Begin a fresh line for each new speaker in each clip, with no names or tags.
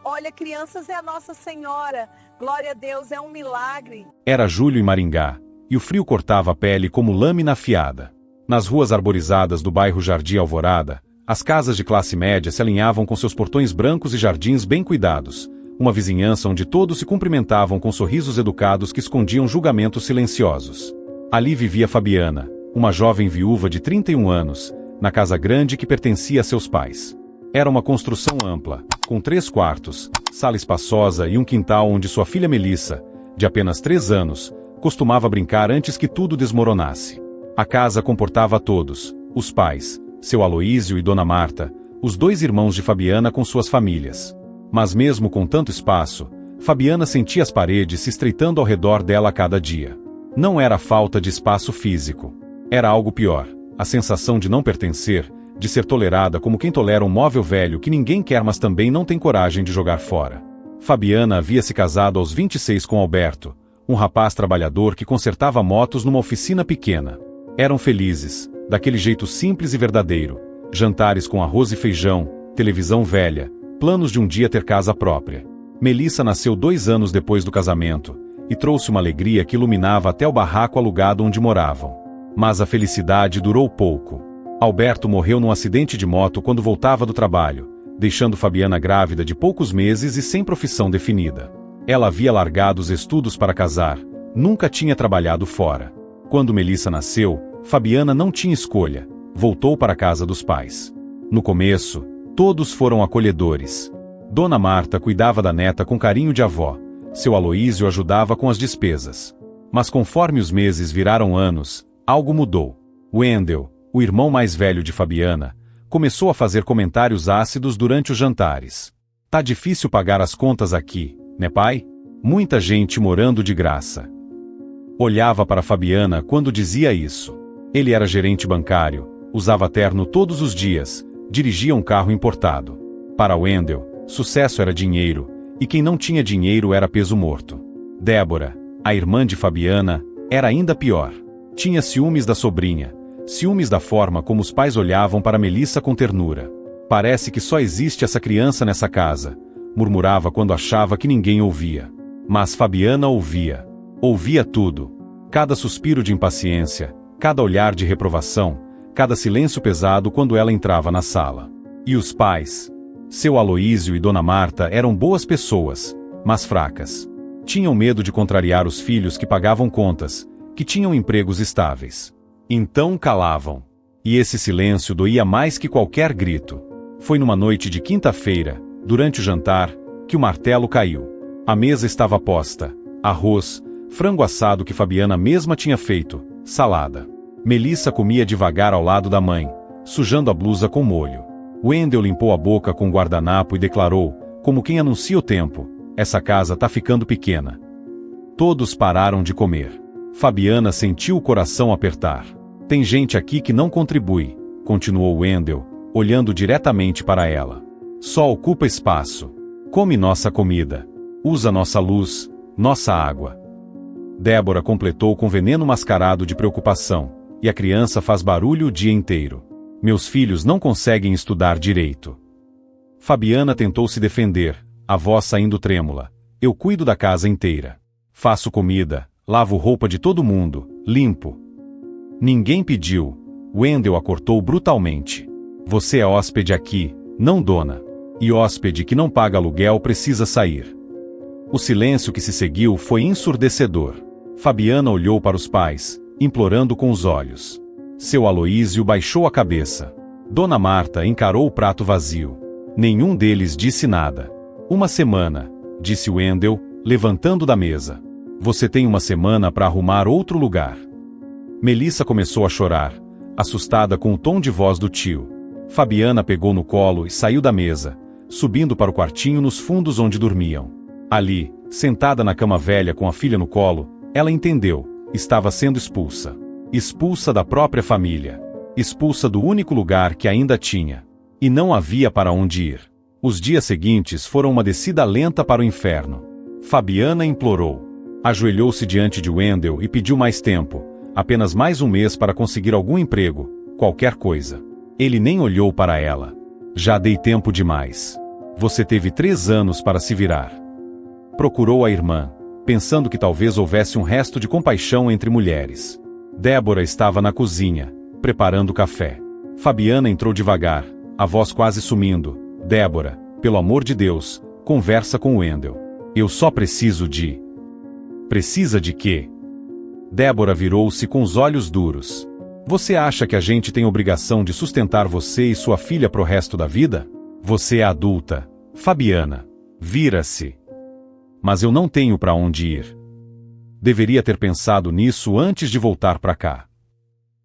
Olha, crianças, é a Nossa Senhora. Glória a Deus, é um milagre.
Era julho em Maringá, e o frio cortava a pele como lâmina afiada. Nas ruas arborizadas do bairro Jardim Alvorada, as casas de classe média se alinhavam com seus portões brancos e jardins bem cuidados, uma vizinhança onde todos se cumprimentavam com sorrisos educados que escondiam julgamentos silenciosos. Ali vivia Fabiana, uma jovem viúva de 31 anos, na casa grande que pertencia a seus pais. Era uma construção ampla, com 3 quartos, sala espaçosa e um quintal onde sua filha Melissa, de apenas 3 anos, costumava brincar antes que tudo desmoronasse. A casa comportava a todos, os pais, seu Aloísio e Dona Marta, os 2 irmãos de Fabiana com suas famílias. Mas mesmo com tanto espaço, Fabiana sentia as paredes se estreitando ao redor dela a cada dia. Não era falta de espaço físico. Era algo pior, a sensação de não pertencer, de ser tolerada como quem tolera um móvel velho que ninguém quer mas também não tem coragem de jogar fora. Fabiana havia se casado aos 26 com Alberto, um rapaz trabalhador que consertava motos numa oficina pequena. Eram felizes, daquele jeito simples e verdadeiro, jantares com arroz e feijão, televisão velha, planos de um dia ter casa própria. Melissa nasceu 2 anos depois do casamento, e trouxe uma alegria que iluminava até o barraco alugado onde moravam. Mas a felicidade durou pouco. Alberto morreu num acidente de moto quando voltava do trabalho, deixando Fabiana grávida de poucos meses e sem profissão definida. Ela havia largado os estudos para casar, nunca tinha trabalhado fora. Quando Melissa nasceu, Fabiana não tinha escolha, voltou para a casa dos pais. No começo, todos foram acolhedores. Dona Marta cuidava da neta com carinho de avó, seu Aloísio ajudava com as despesas. Mas conforme os meses viraram anos, algo mudou. Wendel, o irmão mais velho de Fabiana, começou a fazer comentários ácidos durante os jantares. Tá difícil pagar as contas aqui, né pai? Muita gente morando de graça. Olhava para Fabiana quando dizia isso. Ele era gerente bancário, usava terno todos os dias, dirigia um carro importado. Para Wendel, sucesso era dinheiro, e quem não tinha dinheiro era peso morto. Débora, a irmã de Fabiana, era ainda pior. Tinha ciúmes da sobrinha, ciúmes da forma como os pais olhavam para Melissa com ternura. Parece que só existe essa criança nessa casa, murmurava quando achava que ninguém ouvia. Mas Fabiana ouvia. Ouvia tudo. Cada suspiro de impaciência, cada olhar de reprovação, cada silêncio pesado quando ela entrava na sala. E os pais? Seu Aloísio e Dona Marta eram boas pessoas, mas fracas. Tinham medo de contrariar os filhos que pagavam contas, que tinham empregos estáveis. Então calavam. E esse silêncio doía mais que qualquer grito. Foi numa noite de quinta-feira, durante o jantar, que o martelo caiu. A mesa estava posta, arroz, frango assado que Fabiana mesma tinha feito, salada. Melissa comia devagar ao lado da mãe, sujando a blusa com molho. Wendel limpou a boca com o guardanapo e declarou, como quem anuncia o tempo, essa casa tá ficando pequena. Todos pararam de comer. Fabiana sentiu o coração apertar. Tem gente aqui que não contribui, continuou Wendel, olhando diretamente para ela. Só ocupa espaço. Come nossa comida. Usa nossa luz, nossa água. Débora completou com veneno mascarado de preocupação, e a criança faz barulho o dia inteiro. Meus filhos não conseguem estudar direito. Fabiana tentou se defender, a voz saindo trêmula. Eu cuido da casa inteira. Faço comida, lavo roupa de todo mundo, limpo. Ninguém pediu. Wendel a cortou brutalmente. Você é hóspede aqui, não dona. E hóspede que não paga aluguel precisa sair. O silêncio que se seguiu foi ensurdecedor. Fabiana olhou para os pais, implorando com os olhos. Seu Aloísio baixou a cabeça. Dona Marta encarou o prato vazio. Nenhum deles disse nada. Uma semana, disse Wendel, levantando da mesa. Você tem uma semana para arrumar outro lugar. Melissa começou a chorar, assustada com o tom de voz do tio. Fabiana pegou no colo e saiu da mesa, subindo para o quartinho nos fundos onde dormiam. Ali, sentada na cama velha com a filha no colo, ela entendeu, estava sendo expulsa. Expulsa da própria família. Expulsa do único lugar que ainda tinha. E não havia para onde ir. Os dias seguintes foram uma descida lenta para o inferno. Fabiana implorou. Ajoelhou-se diante de Wendel e pediu mais tempo, apenas mais um mês para conseguir algum emprego, qualquer coisa. Ele nem olhou para ela. Já dei tempo demais. Você teve 3 anos para se virar. Procurou a irmã, pensando que talvez houvesse um resto de compaixão entre mulheres. Débora estava na cozinha, preparando café. Fabiana entrou devagar, a voz quase sumindo. Débora, pelo amor de Deus, conversa com Wendel. Eu só preciso de... Precisa de quê? Débora virou-se com os olhos duros. Você acha que a gente tem obrigação de sustentar você e sua filha pro resto da vida? Você é adulta. Fabiana, vira-se. Mas eu não tenho para onde ir. Deveria ter pensado nisso antes de voltar para cá.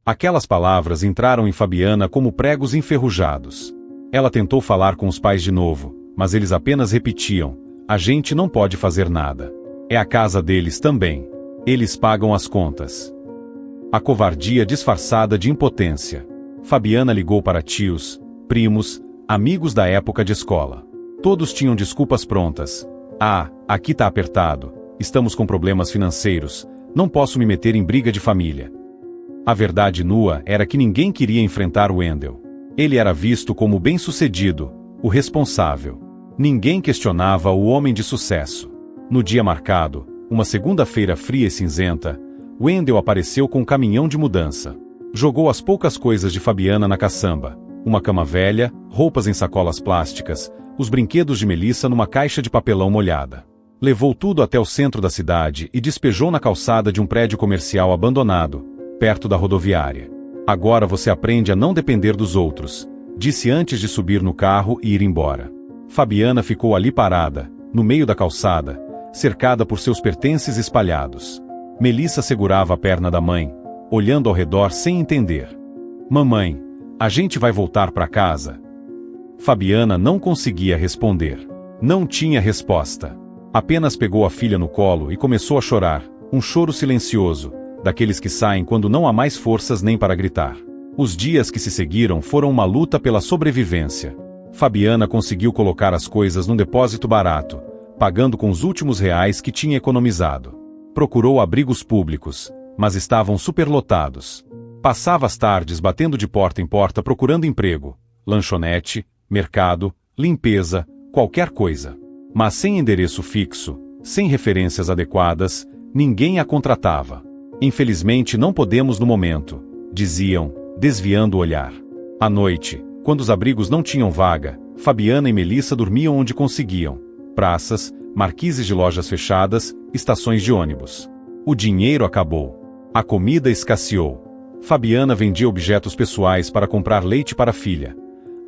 Aquelas palavras entraram em Fabiana como pregos enferrujados. Ela tentou falar com os pais de novo, mas eles apenas repetiam: a gente não pode fazer nada. É a casa deles também. Eles pagam as contas. A covardia disfarçada de impotência. Fabiana ligou para tios, primos, amigos da época de escola. Todos tinham desculpas prontas. Ah, aqui tá apertado, estamos com problemas financeiros, não posso me meter em briga de família. A verdade nua era que ninguém queria enfrentar Wendel. Ele era visto como o bem-sucedido, o responsável. Ninguém questionava o homem de sucesso. No dia marcado, uma segunda-feira fria e cinzenta, Wendel apareceu com um caminhão de mudança. Jogou as poucas coisas de Fabiana na caçamba. Uma cama velha, roupas em sacolas plásticas, os brinquedos de Melissa numa caixa de papelão molhada. Levou tudo até o centro da cidade e despejou na calçada de um prédio comercial abandonado, perto da rodoviária. Agora você aprende a não depender dos outros, disse antes de subir no carro e ir embora. Fabiana ficou ali parada, no meio da calçada, cercada por seus pertences espalhados. Melissa segurava a perna da mãe, olhando ao redor sem entender. Mamãe, a gente vai voltar para casa? Fabiana não conseguia responder. Não tinha resposta. Apenas pegou a filha no colo e começou a chorar, um choro silencioso, daqueles que saem quando não há mais forças nem para gritar. Os dias que se seguiram foram uma luta pela sobrevivência. Fabiana conseguiu colocar as coisas num depósito barato, pagando com os últimos reais que tinha economizado. Procurou abrigos públicos, mas estavam superlotados. Passava as tardes batendo de porta em porta procurando emprego, lanchonete, mercado, limpeza, qualquer coisa. Mas sem endereço fixo, sem referências adequadas, ninguém a contratava. Infelizmente não podemos no momento, diziam, desviando o olhar. À noite, quando os abrigos não tinham vaga, Fabiana e Melissa dormiam onde conseguiam. Praças, marquises de lojas fechadas, estações de ônibus. O dinheiro acabou. A comida escasseou. Fabiana vendia objetos pessoais para comprar leite para a filha.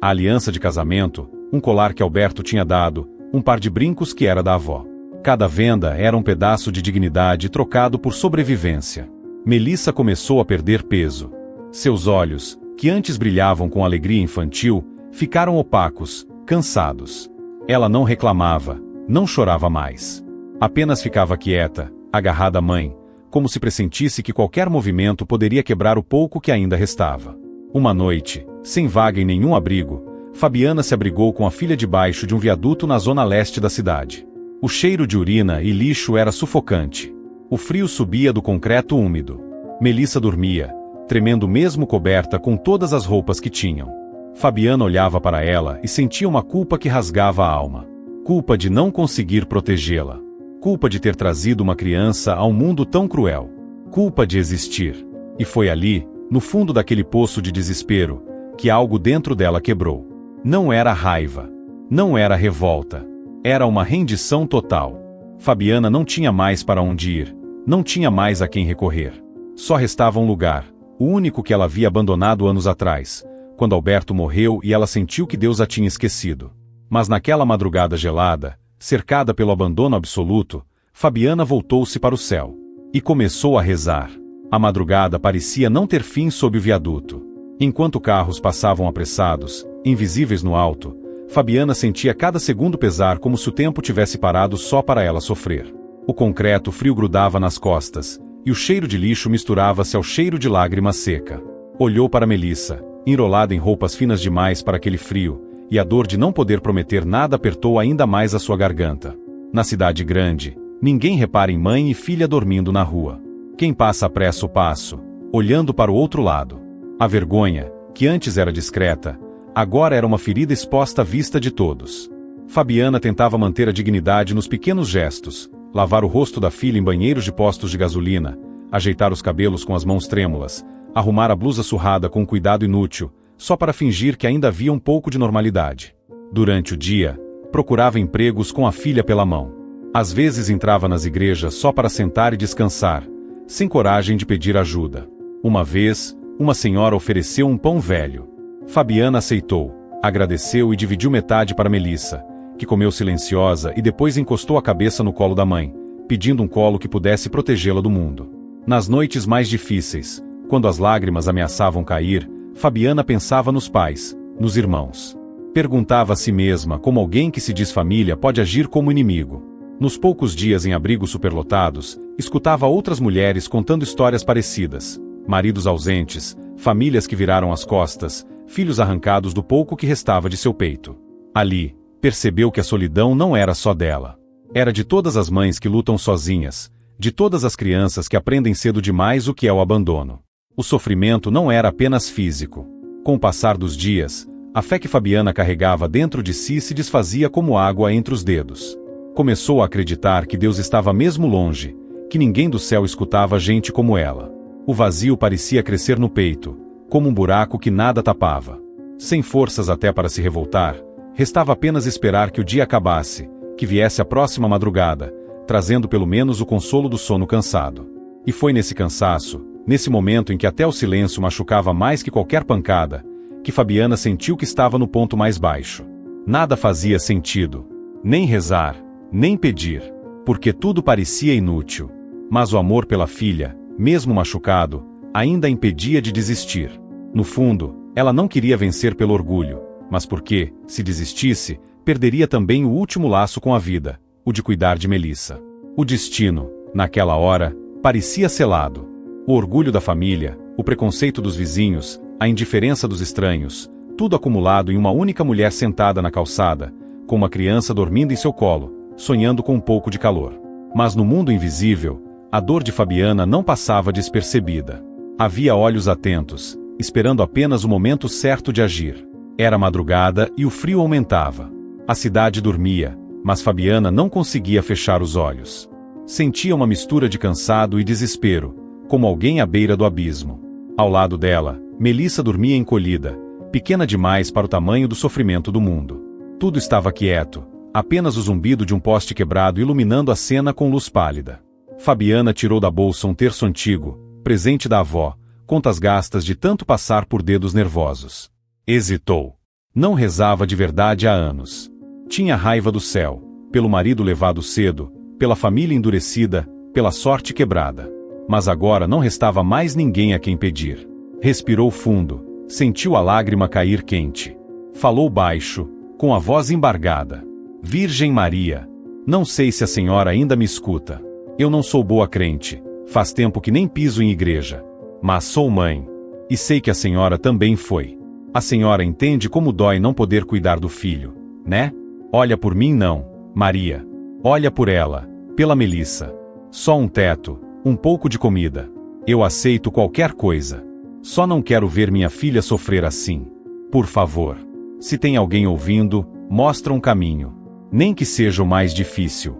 A aliança de casamento, um colar que Alberto tinha dado, um par de brincos que era da avó. Cada venda era um pedaço de dignidade trocado por sobrevivência. Melissa começou a perder peso. Seus olhos, que antes brilhavam com alegria infantil, ficaram opacos, cansados. Ela não reclamava, não chorava mais. Apenas ficava quieta, agarrada à mãe, como se pressentisse que qualquer movimento poderia quebrar o pouco que ainda restava. Uma noite, sem vaga em nenhum abrigo, Fabiana se abrigou com a filha debaixo de um viaduto na zona leste da cidade. O cheiro de urina e lixo era sufocante. O frio subia do concreto úmido. Melissa dormia, tremendo mesmo coberta com todas as roupas que tinham. Fabiana olhava para ela e sentia uma culpa que rasgava a alma. Culpa de não conseguir protegê-la. Culpa de ter trazido uma criança a um mundo tão cruel. Culpa de existir. E foi ali, no fundo daquele poço de desespero, que algo dentro dela quebrou. Não era raiva. Não era revolta. Era uma rendição total. Fabiana não tinha mais para onde ir. Não tinha mais a quem recorrer. Só restava um lugar, o único que ela havia abandonado anos atrás, quando Alberto morreu e ela sentiu que Deus a tinha esquecido. Mas naquela madrugada gelada, cercada pelo abandono absoluto, Fabiana voltou-se para o céu. E começou a rezar. A madrugada parecia não ter fim sob o viaduto. Enquanto carros passavam apressados, invisíveis no alto, Fabiana sentia cada segundo pesar como se o tempo tivesse parado só para ela sofrer. O concreto frio grudava nas costas, e o cheiro de lixo misturava-se ao cheiro de lágrima seca. Olhou para Melissa, enrolada em roupas finas demais para aquele frio, e a dor de não poder prometer nada apertou ainda mais a sua garganta. Na cidade grande, ninguém repara em mãe e filha dormindo na rua. Quem passa apressa o passo, olhando para o outro lado. A vergonha, que antes era discreta, agora era uma ferida exposta à vista de todos. Fabiana tentava manter a dignidade nos pequenos gestos, lavar o rosto da filha em banheiros de postos de gasolina, ajeitar os cabelos com as mãos trêmulas, arrumar a blusa surrada com um cuidado inútil, só para fingir que ainda havia um pouco de normalidade. Durante o dia, procurava empregos com a filha pela mão. Às vezes entrava nas igrejas só para sentar e descansar, sem coragem de pedir ajuda. Uma vez, uma senhora ofereceu um pão velho. Fabiana aceitou, agradeceu e dividiu metade para Melissa, que comeu silenciosa e depois encostou a cabeça no colo da mãe, pedindo um colo que pudesse protegê-la do mundo. Nas noites mais difíceis, quando as lágrimas ameaçavam cair, Fabiana pensava nos pais, nos irmãos. Perguntava a si mesma como alguém que se diz família pode agir como inimigo. Nos poucos dias em abrigos superlotados, escutava outras mulheres contando histórias parecidas. Maridos ausentes, famílias que viraram as costas, filhos arrancados do pouco que restava de seu peito. Ali, percebeu que a solidão não era só dela. Era de todas as mães que lutam sozinhas, de todas as crianças que aprendem cedo demais o que é o abandono. O sofrimento não era apenas físico. Com o passar dos dias, a fé que Fabiana carregava dentro de si se desfazia como água entre os dedos. Começou a acreditar que Deus estava mesmo longe, que ninguém do céu escutava gente como ela. O vazio parecia crescer no peito, como um buraco que nada tapava. Sem forças até para se revoltar, restava apenas esperar que o dia acabasse, que viesse a próxima madrugada, trazendo pelo menos o consolo do sono cansado. E foi nesse cansaço, nesse momento em que até o silêncio machucava mais que qualquer pancada, que Fabiana sentiu que estava no ponto mais baixo. Nada fazia sentido. Nem rezar, nem pedir, porque tudo parecia inútil. Mas o amor pela filha, mesmo machucado, ainda a impedia de desistir. No fundo, ela não queria vencer pelo orgulho, mas porque, se desistisse, perderia também o último laço com a vida, o de cuidar de Melissa. O destino, naquela hora, parecia selado. O orgulho da família, o preconceito dos vizinhos, a indiferença dos estranhos, tudo acumulado em uma única mulher sentada na calçada, com uma criança dormindo em seu colo, sonhando com um pouco de calor. Mas no mundo invisível, a dor de Fabiana não passava despercebida. Havia olhos atentos, esperando apenas o momento certo de agir. Era madrugada e o frio aumentava. A cidade dormia, mas Fabiana não conseguia fechar os olhos. Sentia uma mistura de cansado e desespero, como alguém à beira do abismo. Ao lado dela, Melissa dormia encolhida, pequena demais para o tamanho do sofrimento do mundo. Tudo estava quieto, apenas o zumbido de um poste quebrado iluminando a cena com luz pálida. Fabiana tirou da bolsa um terço antigo, presente da avó, contas gastas de tanto passar por dedos nervosos. Hesitou. Não rezava de verdade há anos. Tinha raiva do céu, pelo marido levado cedo, pela família endurecida, pela sorte quebrada. Mas agora não restava mais ninguém a quem pedir. Respirou fundo, sentiu a lágrima cair quente. Falou baixo, com a voz embargada. Virgem Maria, não sei se a senhora ainda me escuta. Eu não sou boa crente, faz tempo que nem piso em igreja. Mas sou mãe. E sei que a senhora também foi. A senhora entende como dói não poder cuidar do filho, né? Olha por mim não, Maria. Olha por ela, pela Melissa. Só um teto, um pouco de comida. Eu aceito qualquer coisa. Só não quero ver minha filha sofrer assim. Por favor. Se tem alguém ouvindo, mostra um caminho. Nem que seja o mais difícil.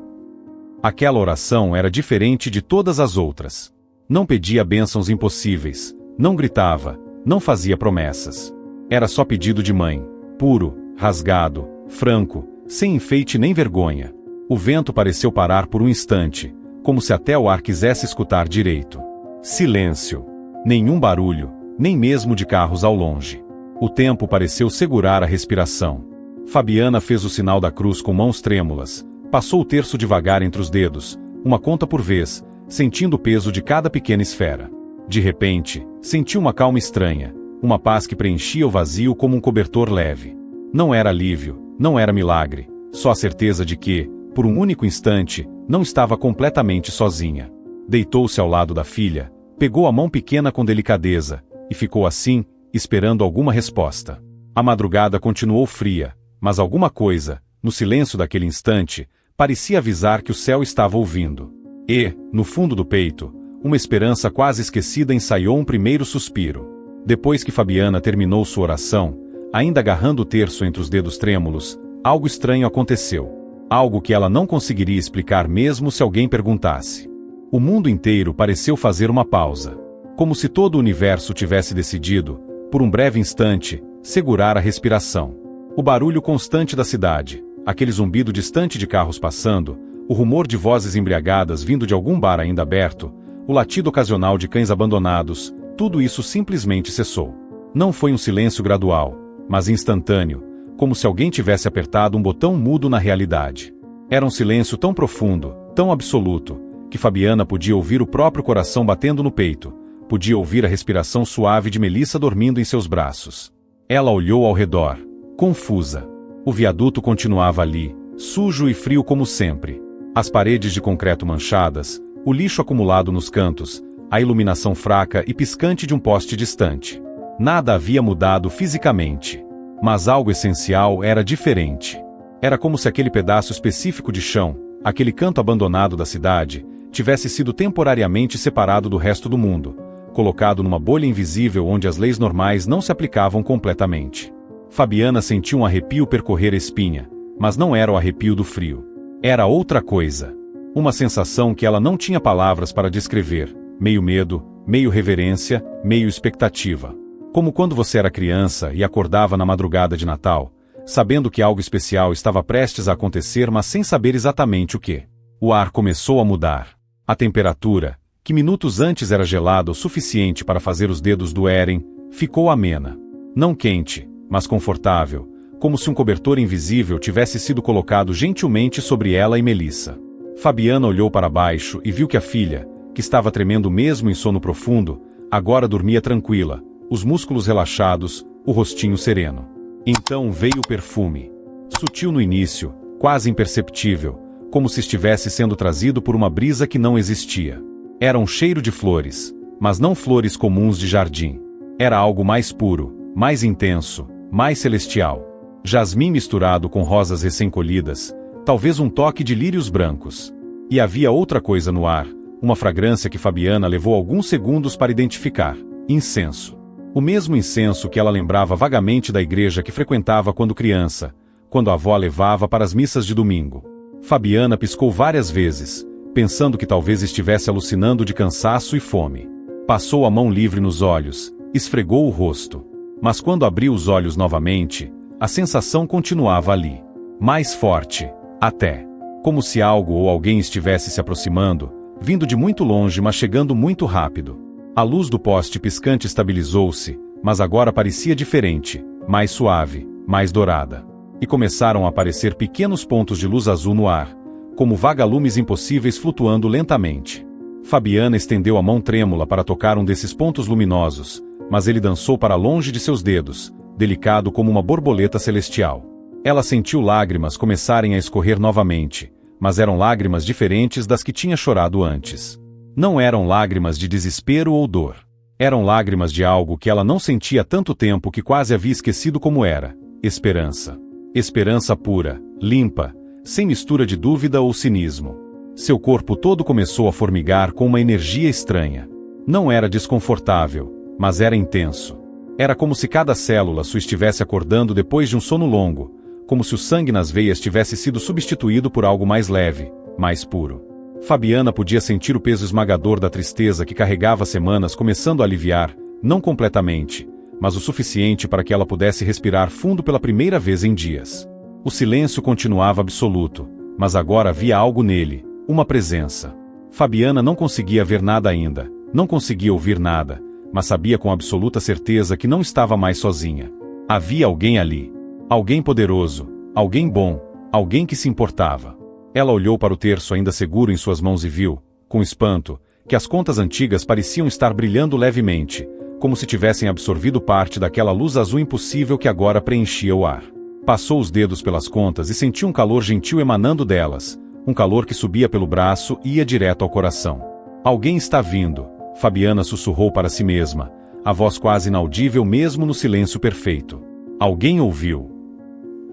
Aquela oração era diferente de todas as outras. Não pedia bênçãos impossíveis, não gritava, não fazia promessas. Era só pedido de mãe, puro, rasgado, franco, sem enfeite nem vergonha. O vento pareceu parar por um instante, como se até o ar quisesse escutar direito. Silêncio. Nenhum barulho, nem mesmo de carros ao longe. O tempo pareceu segurar a respiração. Fabiana fez o sinal da cruz com mãos trêmulas, passou o terço devagar entre os dedos, uma conta por vez, sentindo o peso de cada pequena esfera. De repente, sentiu uma calma estranha, uma paz que preenchia o vazio como um cobertor leve. Não era alívio, não era milagre, só a certeza de que, por um único instante, não estava completamente sozinha. Deitou-se ao lado da filha, pegou a mão pequena com delicadeza, e ficou assim, esperando alguma resposta. A madrugada continuou fria, mas alguma coisa, no silêncio daquele instante, parecia avisar que o céu estava ouvindo. E, no fundo do peito, uma esperança quase esquecida ensaiou um primeiro suspiro. Depois que Fabiana terminou sua oração, ainda agarrando o terço entre os dedos trêmulos, algo estranho aconteceu. Algo que ela não conseguiria explicar mesmo se alguém perguntasse. O mundo inteiro pareceu fazer uma pausa. Como se todo o universo tivesse decidido, por um breve instante, segurar a respiração. O barulho constante da cidade, aquele zumbido distante de carros passando, o rumor de vozes embriagadas vindo de algum bar ainda aberto, o latido ocasional de cães abandonados, tudo isso simplesmente cessou. Não foi um silêncio gradual, mas instantâneo, como se alguém tivesse apertado um botão mudo na realidade. Era um silêncio tão profundo, tão absoluto, que Fabiana podia ouvir o próprio coração batendo no peito, podia ouvir a respiração suave de Melissa dormindo em seus braços. Ela olhou ao redor, confusa. O viaduto continuava ali, sujo e frio como sempre. As paredes de concreto manchadas, o lixo acumulado nos cantos, a iluminação fraca e piscante de um poste distante. Nada havia mudado fisicamente. Mas algo essencial era diferente. Era como se aquele pedaço específico de chão, aquele canto abandonado da cidade, tivesse sido temporariamente separado do resto do mundo, colocado numa bolha invisível onde as leis normais não se aplicavam completamente. Fabiana sentiu um arrepio percorrer a espinha, mas não era o arrepio do frio. Era outra coisa. Uma sensação que ela não tinha palavras para descrever, meio medo, meio reverência, meio expectativa. Como quando você era criança e acordava na madrugada de Natal, sabendo que algo especial estava prestes a acontecer, mas sem saber exatamente o que. O ar começou a mudar. A temperatura, que minutos antes era gelada o suficiente para fazer os dedos doerem, ficou amena. Não quente, mas confortável, como se um cobertor invisível tivesse sido colocado gentilmente sobre ela e Melissa. Fabiana olhou para baixo e viu que a filha, que estava tremendo mesmo em sono profundo, agora dormia tranquila, os músculos relaxados, o rostinho sereno. Então veio o perfume. Sutil no início, quase imperceptível, como se estivesse sendo trazido por uma brisa que não existia. Era um cheiro de flores, mas não flores comuns de jardim. Era algo mais puro, mais intenso, mais celestial. Jasmim misturado com rosas recém-colhidas, talvez um toque de lírios brancos. E havia outra coisa no ar, uma fragrância que Fabiana levou alguns segundos para identificar: incenso. O mesmo incenso que ela lembrava vagamente da igreja que frequentava quando criança, quando a avó levava para as missas de domingo. Fabiana piscou várias vezes, pensando que talvez estivesse alucinando de cansaço e fome. Passou a mão livre nos olhos, esfregou o rosto. Mas quando abriu os olhos novamente, a sensação continuava ali. Mais forte, até. Como se algo ou alguém estivesse se aproximando, vindo de muito longe mas chegando muito rápido. A luz do poste piscante estabilizou-se, mas agora parecia diferente, mais suave, mais dourada. E começaram a aparecer pequenos pontos de luz azul no ar, como vagalumes impossíveis flutuando lentamente. Fabiana estendeu a mão trêmula para tocar um desses pontos luminosos, mas ele dançou para longe de seus dedos, delicado como uma borboleta celestial. Ela sentiu lágrimas começarem a escorrer novamente, mas eram lágrimas diferentes das que tinha chorado antes. Não eram lágrimas de desespero ou dor. Eram lágrimas de algo que ela não sentia há tanto tempo que quase havia esquecido como era: esperança. Esperança pura, limpa, sem mistura de dúvida ou cinismo. Seu corpo todo começou a formigar com uma energia estranha. Não era desconfortável, mas era intenso. Era como se cada célula sua estivesse acordando depois de um sono longo, como se o sangue nas veias tivesse sido substituído por algo mais leve, mais puro. Fabiana podia sentir o peso esmagador da tristeza que carregava semanas começando a aliviar, não completamente, mas o suficiente para que ela pudesse respirar fundo pela primeira vez em dias. O silêncio continuava absoluto, mas agora havia algo nele, uma presença. Fabiana não conseguia ver nada ainda, não conseguia ouvir nada, mas sabia com absoluta certeza que não estava mais sozinha. Havia alguém ali. Alguém poderoso, alguém bom, alguém que se importava. Ela olhou para o terço ainda seguro em suas mãos e viu, com espanto, que as contas antigas pareciam estar brilhando levemente, como se tivessem absorvido parte daquela luz azul impossível que agora preenchia o ar. Passou os dedos pelas contas e sentiu um calor gentil emanando delas, um calor que subia pelo braço e ia direto ao coração. Alguém está vindo, Fabiana sussurrou para si mesma, a voz quase inaudível mesmo no silêncio perfeito. Alguém ouviu.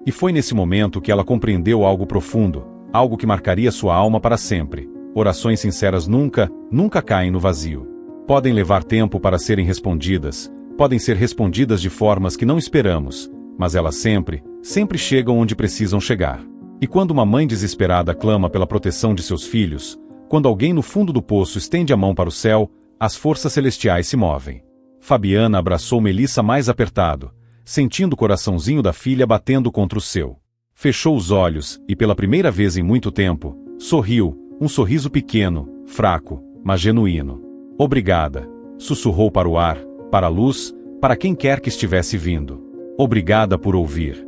E foi nesse momento que ela compreendeu algo profundo, algo que marcaria sua alma para sempre. Orações sinceras nunca caem no vazio. Podem levar tempo para serem respondidas, podem ser respondidas de formas que não esperamos, mas elas sempre sempre chegam onde precisam chegar. E quando uma mãe desesperada clama pela proteção de seus filhos, quando alguém no fundo do poço estende a mão para o céu, as forças celestiais se movem. Fabiana abraçou Melissa mais apertado, sentindo o coraçãozinho da filha batendo contra o seu. Fechou os olhos e, pela primeira vez em muito tempo, sorriu, um sorriso pequeno, fraco, mas genuíno. Obrigada, sussurrou para o ar, para a luz, para quem quer que estivesse vindo. Obrigada por ouvir.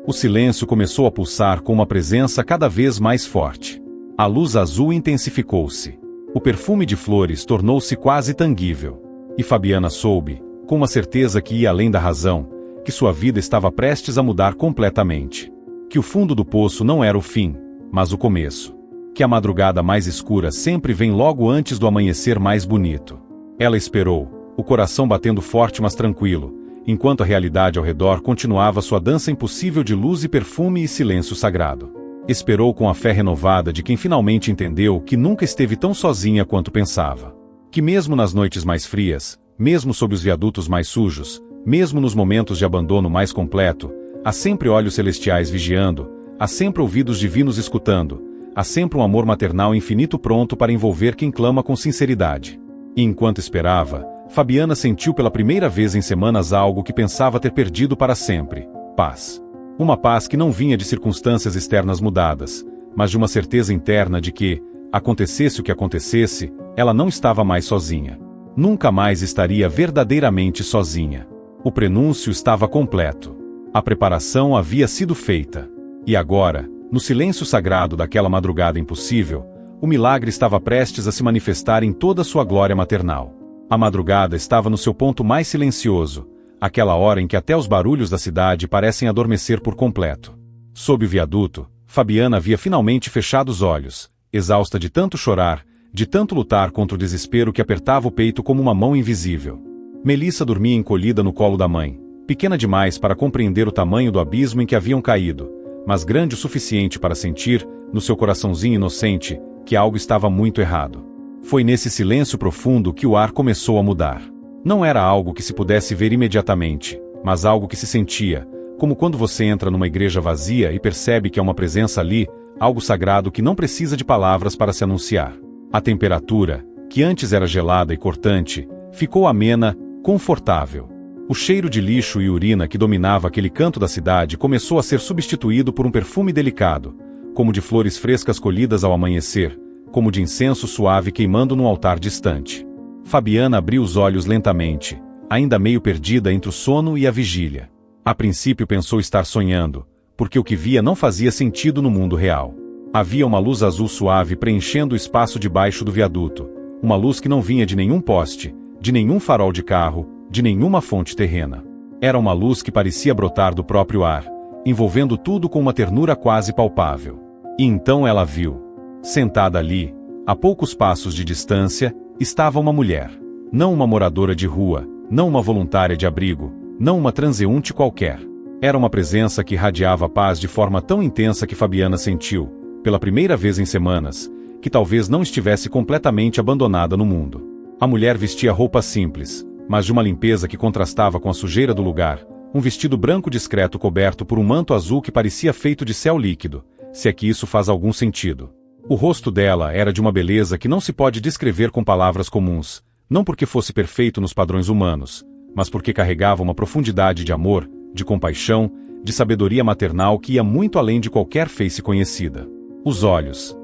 O silêncio começou a pulsar com uma presença cada vez mais forte. A luz azul intensificou-se. O perfume de flores tornou-se quase tangível. E Fabiana soube, com uma certeza que ia além da razão, que sua vida estava prestes a mudar completamente. Que o fundo do poço não era o fim, mas o começo. Que a madrugada mais escura sempre vem logo antes do amanhecer mais bonito. Ela esperou, o coração batendo forte mas tranquilo, enquanto a realidade ao redor continuava sua dança impossível de luz e perfume e silêncio sagrado. Esperou com a fé renovada de quem finalmente entendeu que nunca esteve tão sozinha quanto pensava. Que mesmo nas noites mais frias, mesmo sob os viadutos mais sujos, mesmo nos momentos de abandono mais completo, há sempre olhos celestiais vigiando, há sempre ouvidos divinos escutando, há sempre um amor maternal infinito pronto para envolver quem clama com sinceridade. E enquanto esperava, Fabiana sentiu pela primeira vez em semanas algo que pensava ter perdido para sempre: paz. Uma paz que não vinha de circunstâncias externas mudadas, mas de uma certeza interna de que, acontecesse o que acontecesse, ela não estava mais sozinha. Nunca mais estaria verdadeiramente sozinha. O prenúncio estava completo. A preparação havia sido feita. E agora, no silêncio sagrado daquela madrugada impossível, o milagre estava prestes a se manifestar em toda sua glória maternal. A madrugada estava no seu ponto mais silencioso, aquela hora em que até os barulhos da cidade parecem adormecer por completo. Sob o viaduto, Fabiana havia finalmente fechado os olhos, exausta de tanto chorar, de tanto lutar contra o desespero que apertava o peito como uma mão invisível. Melissa dormia encolhida no colo da mãe, pequena demais para compreender o tamanho do abismo em que haviam caído, mas grande o suficiente para sentir, no seu coraçãozinho inocente, que algo estava muito errado. Foi nesse silêncio profundo que o ar começou a mudar. Não era algo que se pudesse ver imediatamente, mas algo que se sentia, como quando você entra numa igreja vazia e percebe que há uma presença ali, algo sagrado que não precisa de palavras para se anunciar. A temperatura, que antes era gelada e cortante, ficou amena, confortável. O cheiro de lixo e urina que dominava aquele canto da cidade começou a ser substituído por um perfume delicado, como de flores frescas colhidas ao amanhecer, como de incenso suave queimando num altar distante. Fabiana abriu os olhos lentamente, ainda meio perdida entre o sono e a vigília. A princípio pensou estar sonhando, porque o que via não fazia sentido no mundo real. Havia uma luz azul suave preenchendo o espaço debaixo do viaduto, uma luz que não vinha de nenhum poste, de nenhum farol de carro, de nenhuma fonte terrena. Era uma luz que parecia brotar do próprio ar, envolvendo tudo com uma ternura quase palpável. E então ela viu. Sentada ali, a poucos passos de distância, estava uma mulher. Não uma moradora de rua, não uma voluntária de abrigo, não uma transeunte qualquer. Era uma presença que irradiava paz de forma tão intensa que Fabiana sentiu, pela primeira vez em semanas, que talvez não estivesse completamente abandonada no mundo. A mulher vestia roupas simples, mas de uma limpeza que contrastava com a sujeira do lugar, um vestido branco discreto coberto por um manto azul que parecia feito de céu líquido, se é que isso faz algum sentido. O rosto dela era de uma beleza que não se pode descrever com palavras comuns, não porque fosse perfeito nos padrões humanos, mas porque carregava uma profundidade de amor, de compaixão, de sabedoria maternal que ia muito além de qualquer face conhecida. Os olhos,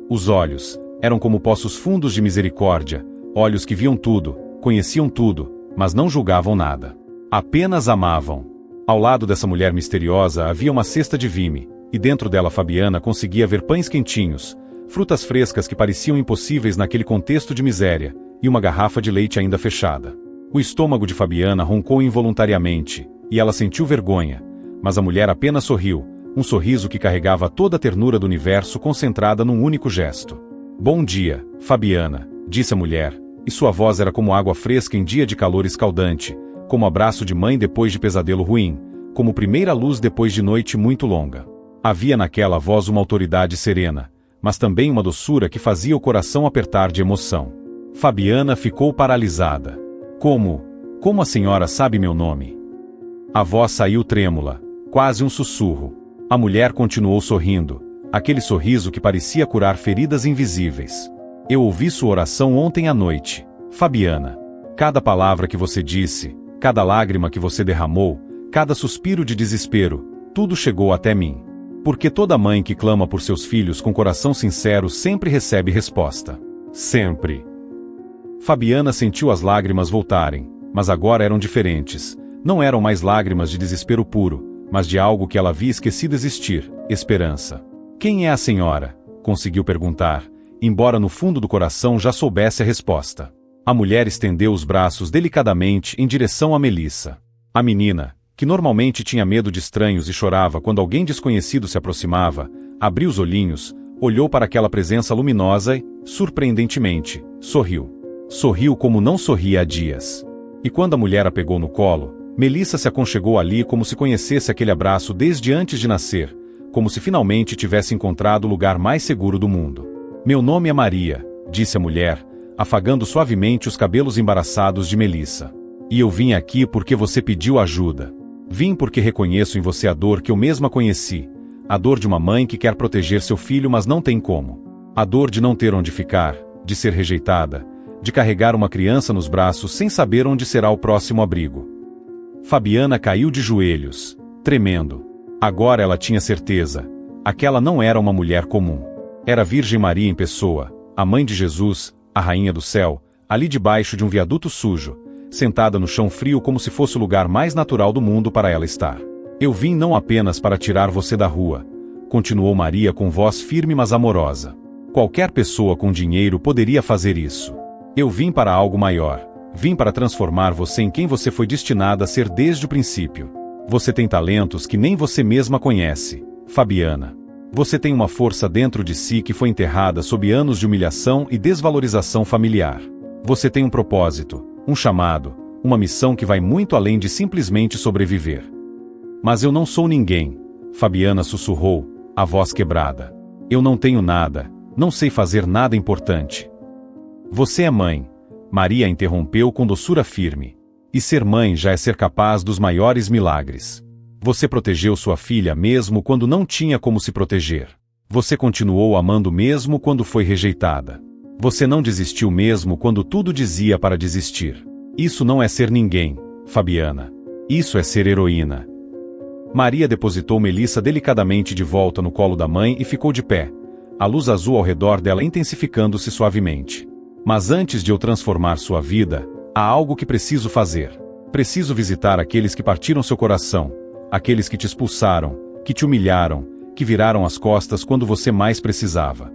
os olhos, eram como poços fundos de misericórdia, olhos que viam tudo, conheciam tudo, mas não julgavam nada. Apenas amavam. Ao lado dessa mulher misteriosa havia uma cesta de vime, e dentro dela Fabiana conseguia ver pães quentinhos, frutas frescas que pareciam impossíveis naquele contexto de miséria, e uma garrafa de leite ainda fechada. O estômago de Fabiana roncou involuntariamente, e ela sentiu vergonha, mas a mulher apenas sorriu, um sorriso que carregava toda a ternura do universo concentrada num único gesto. Bom dia, Fabiana, disse a mulher, e sua voz era como água fresca em dia de calor escaldante, como abraço de mãe depois de pesadelo ruim, como primeira luz depois de noite muito longa. Havia naquela voz uma autoridade serena, mas também uma doçura que fazia o coração apertar de emoção. Fabiana ficou paralisada. Como a senhora sabe meu nome? A voz saiu trêmula, quase um sussurro. A mulher continuou sorrindo, aquele sorriso que parecia curar feridas invisíveis. Eu ouvi sua oração ontem à noite, Fabiana. Cada palavra que você disse, cada lágrima que você derramou, cada suspiro de desespero, tudo chegou até mim. Porque toda mãe que clama por seus filhos com coração sincero sempre recebe resposta. Sempre. Fabiana sentiu as lágrimas voltarem, mas agora eram diferentes. Não eram mais lágrimas de desespero puro, mas de algo que ela havia esquecido existir, esperança. Quem é a senhora? Conseguiu perguntar, embora no fundo do coração já soubesse a resposta. A mulher estendeu os braços delicadamente em direção a Melissa. A menina, que normalmente tinha medo de estranhos e chorava quando alguém desconhecido se aproximava, abriu os olhinhos, olhou para aquela presença luminosa e, surpreendentemente, sorriu. Sorriu como não sorria há dias. E quando a mulher a pegou no colo, Melissa se aconchegou ali como se conhecesse aquele abraço desde antes de nascer, como se finalmente tivesse encontrado o lugar mais seguro do mundo. Meu nome é Maria, disse a mulher, afagando suavemente os cabelos embaraçados de Melissa. E eu vim aqui porque você pediu ajuda. Vim porque reconheço em você a dor que eu mesma conheci, a dor de uma mãe que quer proteger seu filho mas não tem como. A dor de não ter onde ficar, de ser rejeitada, de carregar uma criança nos braços sem saber onde será o próximo abrigo. Fabiana caiu de joelhos, tremendo. Agora ela tinha certeza. Aquela não era uma mulher comum. Era a Virgem Maria em pessoa, a mãe de Jesus, a rainha do céu, ali debaixo de um viaduto sujo, sentada no chão frio como se fosse o lugar mais natural do mundo para ela estar. Eu vim não apenas para tirar você da rua, continuou Maria com voz firme mas amorosa. Qualquer pessoa com dinheiro poderia fazer isso. Eu vim para algo maior. Vim para transformar você em quem você foi destinada a ser desde o princípio. Você tem talentos que nem você mesma conhece, Fabiana. Você tem uma força dentro de si que foi enterrada sob anos de humilhação e desvalorização familiar. Você tem um propósito, um chamado, uma missão que vai muito além de simplesmente sobreviver. Mas eu não sou ninguém, Fabiana sussurrou, a voz quebrada. Eu não tenho nada, não sei fazer nada importante. Você é mãe, Maria interrompeu com doçura firme. E ser mãe já é ser capaz dos maiores milagres. Você protegeu sua filha mesmo quando não tinha como se proteger. Você continuou amando mesmo quando foi rejeitada. Você não desistiu mesmo quando tudo dizia para desistir. Isso não é ser ninguém, Fabiana. Isso é ser heroína. Maria depositou Melissa delicadamente de volta no colo da mãe e ficou de pé, a luz azul ao redor dela intensificando-se suavemente. Mas antes de eu transformar sua vida, há algo que preciso fazer. Preciso visitar aqueles que partiram seu coração, aqueles que te expulsaram, que te humilharam, que viraram as costas quando você mais precisava.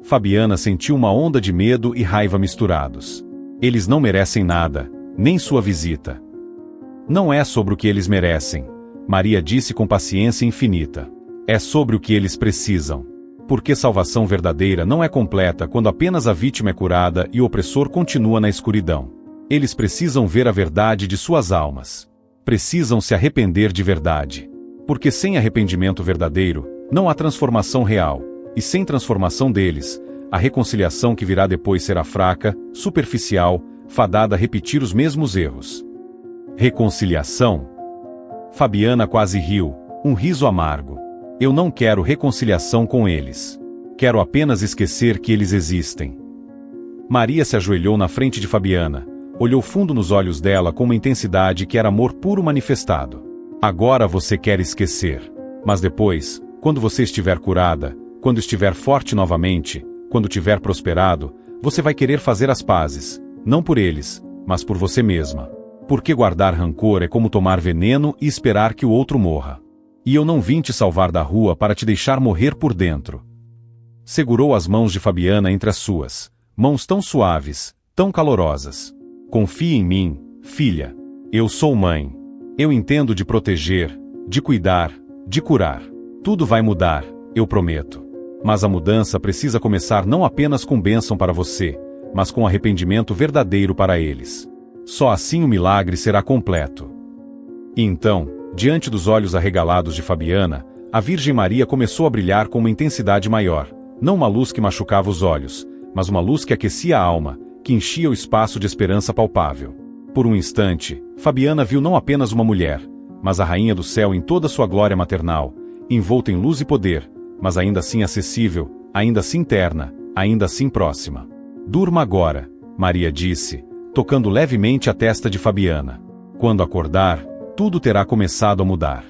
Fabiana sentiu uma onda de medo e raiva misturados. Eles não merecem nada, nem sua visita. Não é sobre o que eles merecem, Maria disse com paciência infinita. É sobre o que eles precisam. Porque salvação verdadeira não é completa quando apenas a vítima é curada e o opressor continua na escuridão. Eles precisam ver a verdade de suas almas. Precisam se arrepender de verdade. Porque sem arrependimento verdadeiro, não há transformação real, e sem transformação deles, a reconciliação que virá depois será fraca, superficial, fadada a repetir os mesmos erros. Reconciliação? Fabiana quase riu, um riso amargo. Eu não quero reconciliação com eles. Quero apenas esquecer que eles existem. Maria se ajoelhou na frente de Fabiana, olhou fundo nos olhos dela com uma intensidade que era amor puro manifestado. Agora você quer esquecer. Mas depois, quando você estiver curada, quando estiver forte novamente, quando tiver prosperado, você vai querer fazer as pazes, não por eles, mas por você mesma. Porque guardar rancor é como tomar veneno e esperar que o outro morra. E eu não vim te salvar da rua para te deixar morrer por dentro. Segurou as mãos de Fabiana entre as suas, mãos tão suaves, tão calorosas. Confie em mim, filha. Eu sou mãe. Eu entendo de proteger, de cuidar, de curar. Tudo vai mudar, eu prometo. Mas a mudança precisa começar não apenas com bênção para você, mas com arrependimento verdadeiro para eles. Só assim o milagre será completo. E então, diante dos olhos arregalados de Fabiana, a Virgem Maria começou a brilhar com uma intensidade maior, não uma luz que machucava os olhos, mas uma luz que aquecia a alma, que enchia o espaço de esperança palpável. Por um instante, Fabiana viu não apenas uma mulher, mas a rainha do céu em toda sua glória maternal, envolta em luz e poder, mas ainda assim acessível, ainda assim terna, ainda assim próxima. Durma agora, Maria disse, tocando levemente a testa de Fabiana. Quando acordar, tudo terá começado a mudar.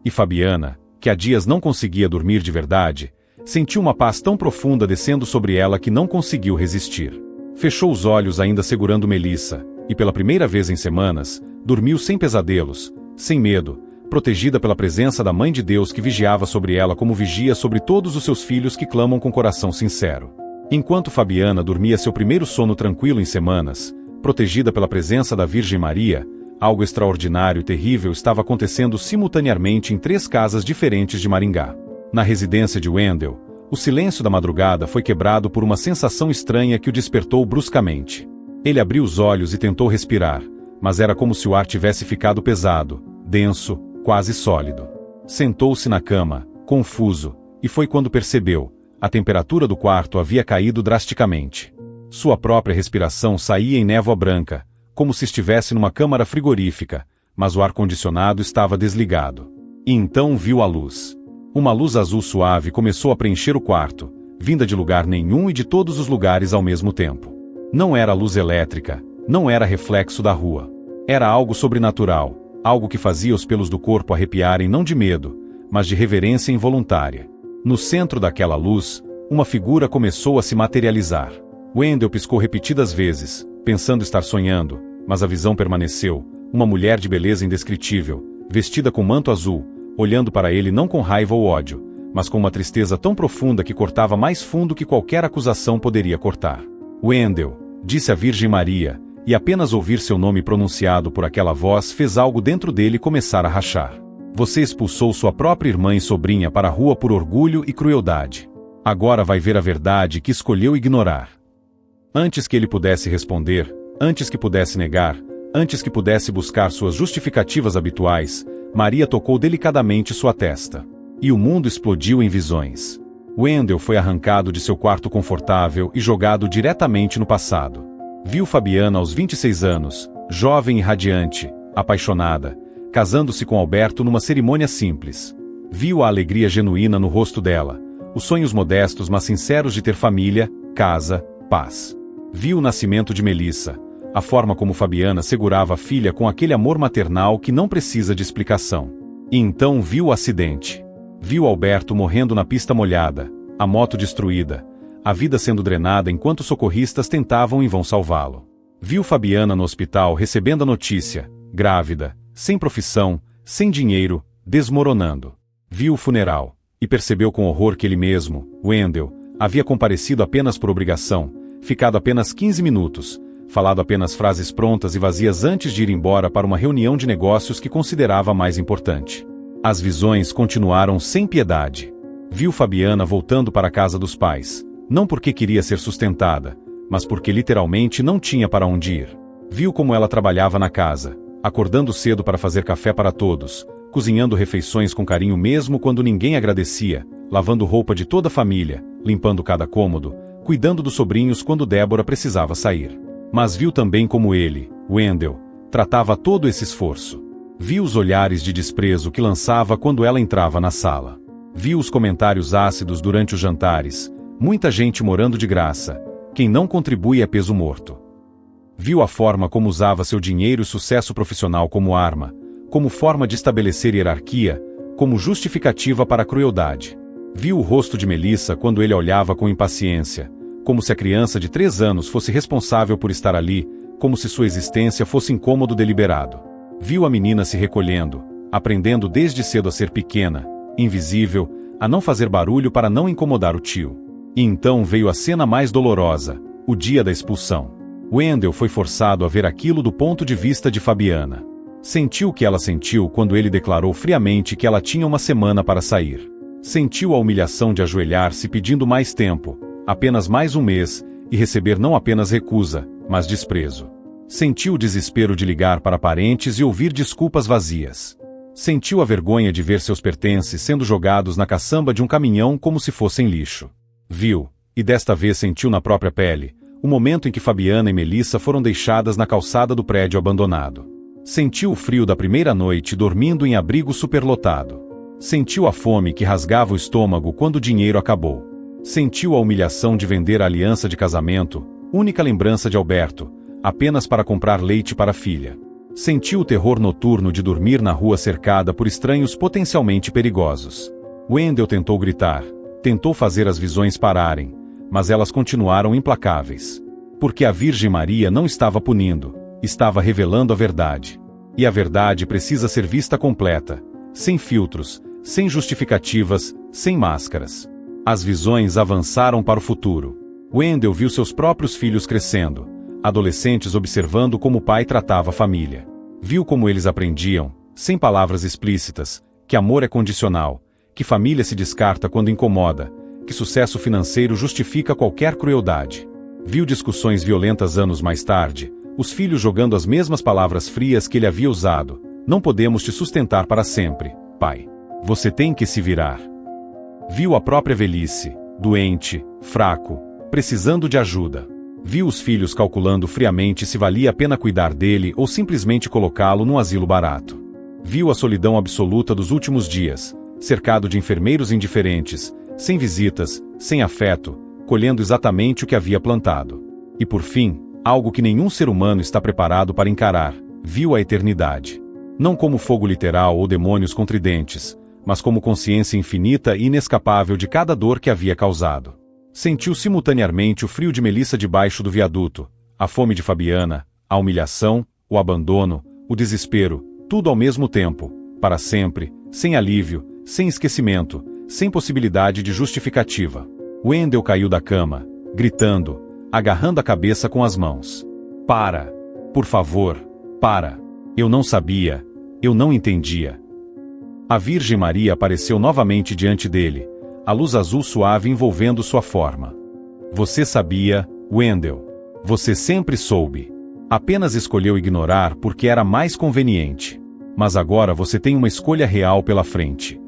E Fabiana, que há dias não conseguia dormir de verdade, sentiu uma paz tão profunda descendo sobre ela que não conseguiu resistir. Fechou os olhos ainda segurando Melissa, e pela primeira vez em semanas, dormiu sem pesadelos, sem medo, protegida pela presença da Mãe de Deus que vigiava sobre ela como vigia sobre todos os seus filhos que clamam com coração sincero. Enquanto Fabiana dormia seu primeiro sono tranquilo em semanas, protegida pela presença da Virgem Maria, algo extraordinário e terrível estava acontecendo simultaneamente em 3 casas diferentes de Maringá. Na residência de Wendell, o silêncio da madrugada foi quebrado por uma sensação estranha que o despertou bruscamente. Ele abriu os olhos e tentou respirar, mas era como se o ar tivesse ficado pesado, denso, quase sólido. Sentou-se na cama, confuso, e foi quando percebeu: a temperatura do quarto havia caído drasticamente. Sua própria respiração saía em névoa branca, como se estivesse numa câmara frigorífica, mas o ar-condicionado estava desligado. E então viu a luz. Uma luz azul suave começou a preencher o quarto, vinda de lugar nenhum e de todos os lugares ao mesmo tempo. Não era luz elétrica, não era reflexo da rua. Era algo sobrenatural, algo que fazia os pelos do corpo arrepiarem não de medo, mas de reverência involuntária. No centro daquela luz, uma figura começou a se materializar. Wendell piscou repetidas vezes, pensando estar sonhando, mas a visão permaneceu, uma mulher de beleza indescritível, vestida com manto azul, olhando para ele não com raiva ou ódio, mas com uma tristeza tão profunda que cortava mais fundo que qualquer acusação poderia cortar. Wendell, disse a Virgem Maria, e apenas ouvir seu nome pronunciado por aquela voz fez algo dentro dele começar a rachar. Você expulsou sua própria irmã e sobrinha para a rua por orgulho e crueldade. Agora vai ver a verdade que escolheu ignorar. Antes que ele pudesse responder, antes que pudesse negar, antes que pudesse buscar suas justificativas habituais, Maria tocou delicadamente sua testa. E o mundo explodiu em visões. Wendell foi arrancado de seu quarto confortável e jogado diretamente no passado. Viu Fabiana aos 26 anos, jovem e radiante, apaixonada, casando-se com Alberto numa cerimônia simples. Viu a alegria genuína no rosto dela, os sonhos modestos mas sinceros de ter família, casa, paz. Viu o nascimento de Melissa, a forma como Fabiana segurava a filha com aquele amor maternal que não precisa de explicação. E então viu o acidente. Viu Alberto morrendo na pista molhada, a moto destruída, a vida sendo drenada enquanto socorristas tentavam em vão salvá-lo. Viu Fabiana no hospital recebendo a notícia, grávida, sem profissão, sem dinheiro, desmoronando. Viu o funeral, e percebeu com horror que ele mesmo, Wendell, havia comparecido apenas por obrigação, ficado apenas 15 minutos, falado apenas frases prontas e vazias antes de ir embora para uma reunião de negócios que considerava mais importante. As visões continuaram sem piedade. Viu Fabiana voltando para a casa dos pais, não porque queria ser sustentada, mas porque literalmente não tinha para onde ir. Viu como ela trabalhava na casa, acordando cedo para fazer café para todos, cozinhando refeições com carinho mesmo quando ninguém agradecia, lavando roupa de toda a família, limpando cada cômodo, cuidando dos sobrinhos quando Débora precisava sair. Mas viu também como ele, Wendell, tratava todo esse esforço. Viu os olhares de desprezo que lançava quando ela entrava na sala. Viu os comentários ácidos durante os jantares, muita gente morando de graça, quem não contribui é peso morto. Viu a forma como usava seu dinheiro e sucesso profissional como arma, como forma de estabelecer hierarquia, como justificativa para a crueldade. Viu o rosto de Melissa quando ele olhava com impaciência, como se a criança de 3 anos fosse responsável por estar ali, como se sua existência fosse incômodo deliberado. Viu a menina se recolhendo, aprendendo desde cedo a ser pequena, invisível, a não fazer barulho para não incomodar o tio. E então veio a cena mais dolorosa, o dia da expulsão. Wendell foi forçado a ver aquilo do ponto de vista de Fabiana. Sentiu o que ela sentiu quando ele declarou friamente que ela tinha uma semana para sair. Sentiu a humilhação de ajoelhar-se pedindo mais tempo, apenas mais um mês, e receber não apenas recusa, mas desprezo. Sentiu o desespero de ligar para parentes e ouvir desculpas vazias. Sentiu a vergonha de ver seus pertences sendo jogados na caçamba de um caminhão como se fossem lixo. Viu, e desta vez sentiu na própria pele, o momento em que Fabiana e Melissa foram deixadas na calçada do prédio abandonado. Sentiu o frio da primeira noite dormindo em abrigo superlotado. Sentiu a fome que rasgava o estômago quando o dinheiro acabou. Sentiu a humilhação de vender a aliança de casamento, única lembrança de Alberto, apenas para comprar leite para a filha. Sentiu o terror noturno de dormir na rua cercada por estranhos potencialmente perigosos. Wendell tentou gritar, tentou fazer as visões pararem, mas elas continuaram implacáveis. Porque a Virgem Maria não estava punindo, estava revelando a verdade. E a verdade precisa ser vista completa, sem filtros, sem justificativas, sem máscaras. As visões avançaram para o futuro. Wendell viu seus próprios filhos crescendo, adolescentes observando como o pai tratava a família. Viu como eles aprendiam, sem palavras explícitas, que amor é condicional, que família se descarta quando incomoda, que sucesso financeiro justifica qualquer crueldade. Viu discussões violentas anos mais tarde, os filhos jogando as mesmas palavras frias que ele havia usado. Não podemos te sustentar para sempre, pai. Você tem que se virar. Viu a própria velhice, doente, fraco, precisando de ajuda. Viu os filhos calculando friamente se valia a pena cuidar dele ou simplesmente colocá-lo num asilo barato. Viu a solidão absoluta dos últimos dias, cercado de enfermeiros indiferentes, sem visitas, sem afeto, colhendo exatamente o que havia plantado. E por fim, algo que nenhum ser humano está preparado para encarar, viu a eternidade. Não como fogo literal ou demônios com tridentes, mas como consciência infinita e inescapável de cada dor que havia causado. Sentiu simultaneamente o frio de Melissa debaixo do viaduto, a fome de Fabiana, a humilhação, o abandono, o desespero, tudo ao mesmo tempo, para sempre, sem alívio, sem esquecimento, sem possibilidade de justificativa. Wendell caiu da cama, gritando, agarrando a cabeça com as mãos. Para! Por favor, para! Eu não sabia, eu não entendia. A Virgem Maria apareceu novamente diante dele, a luz azul suave envolvendo sua forma. Você sabia, Wendell. Você sempre soube. Apenas escolheu ignorar porque era mais conveniente. Mas agora você tem uma escolha real pela frente.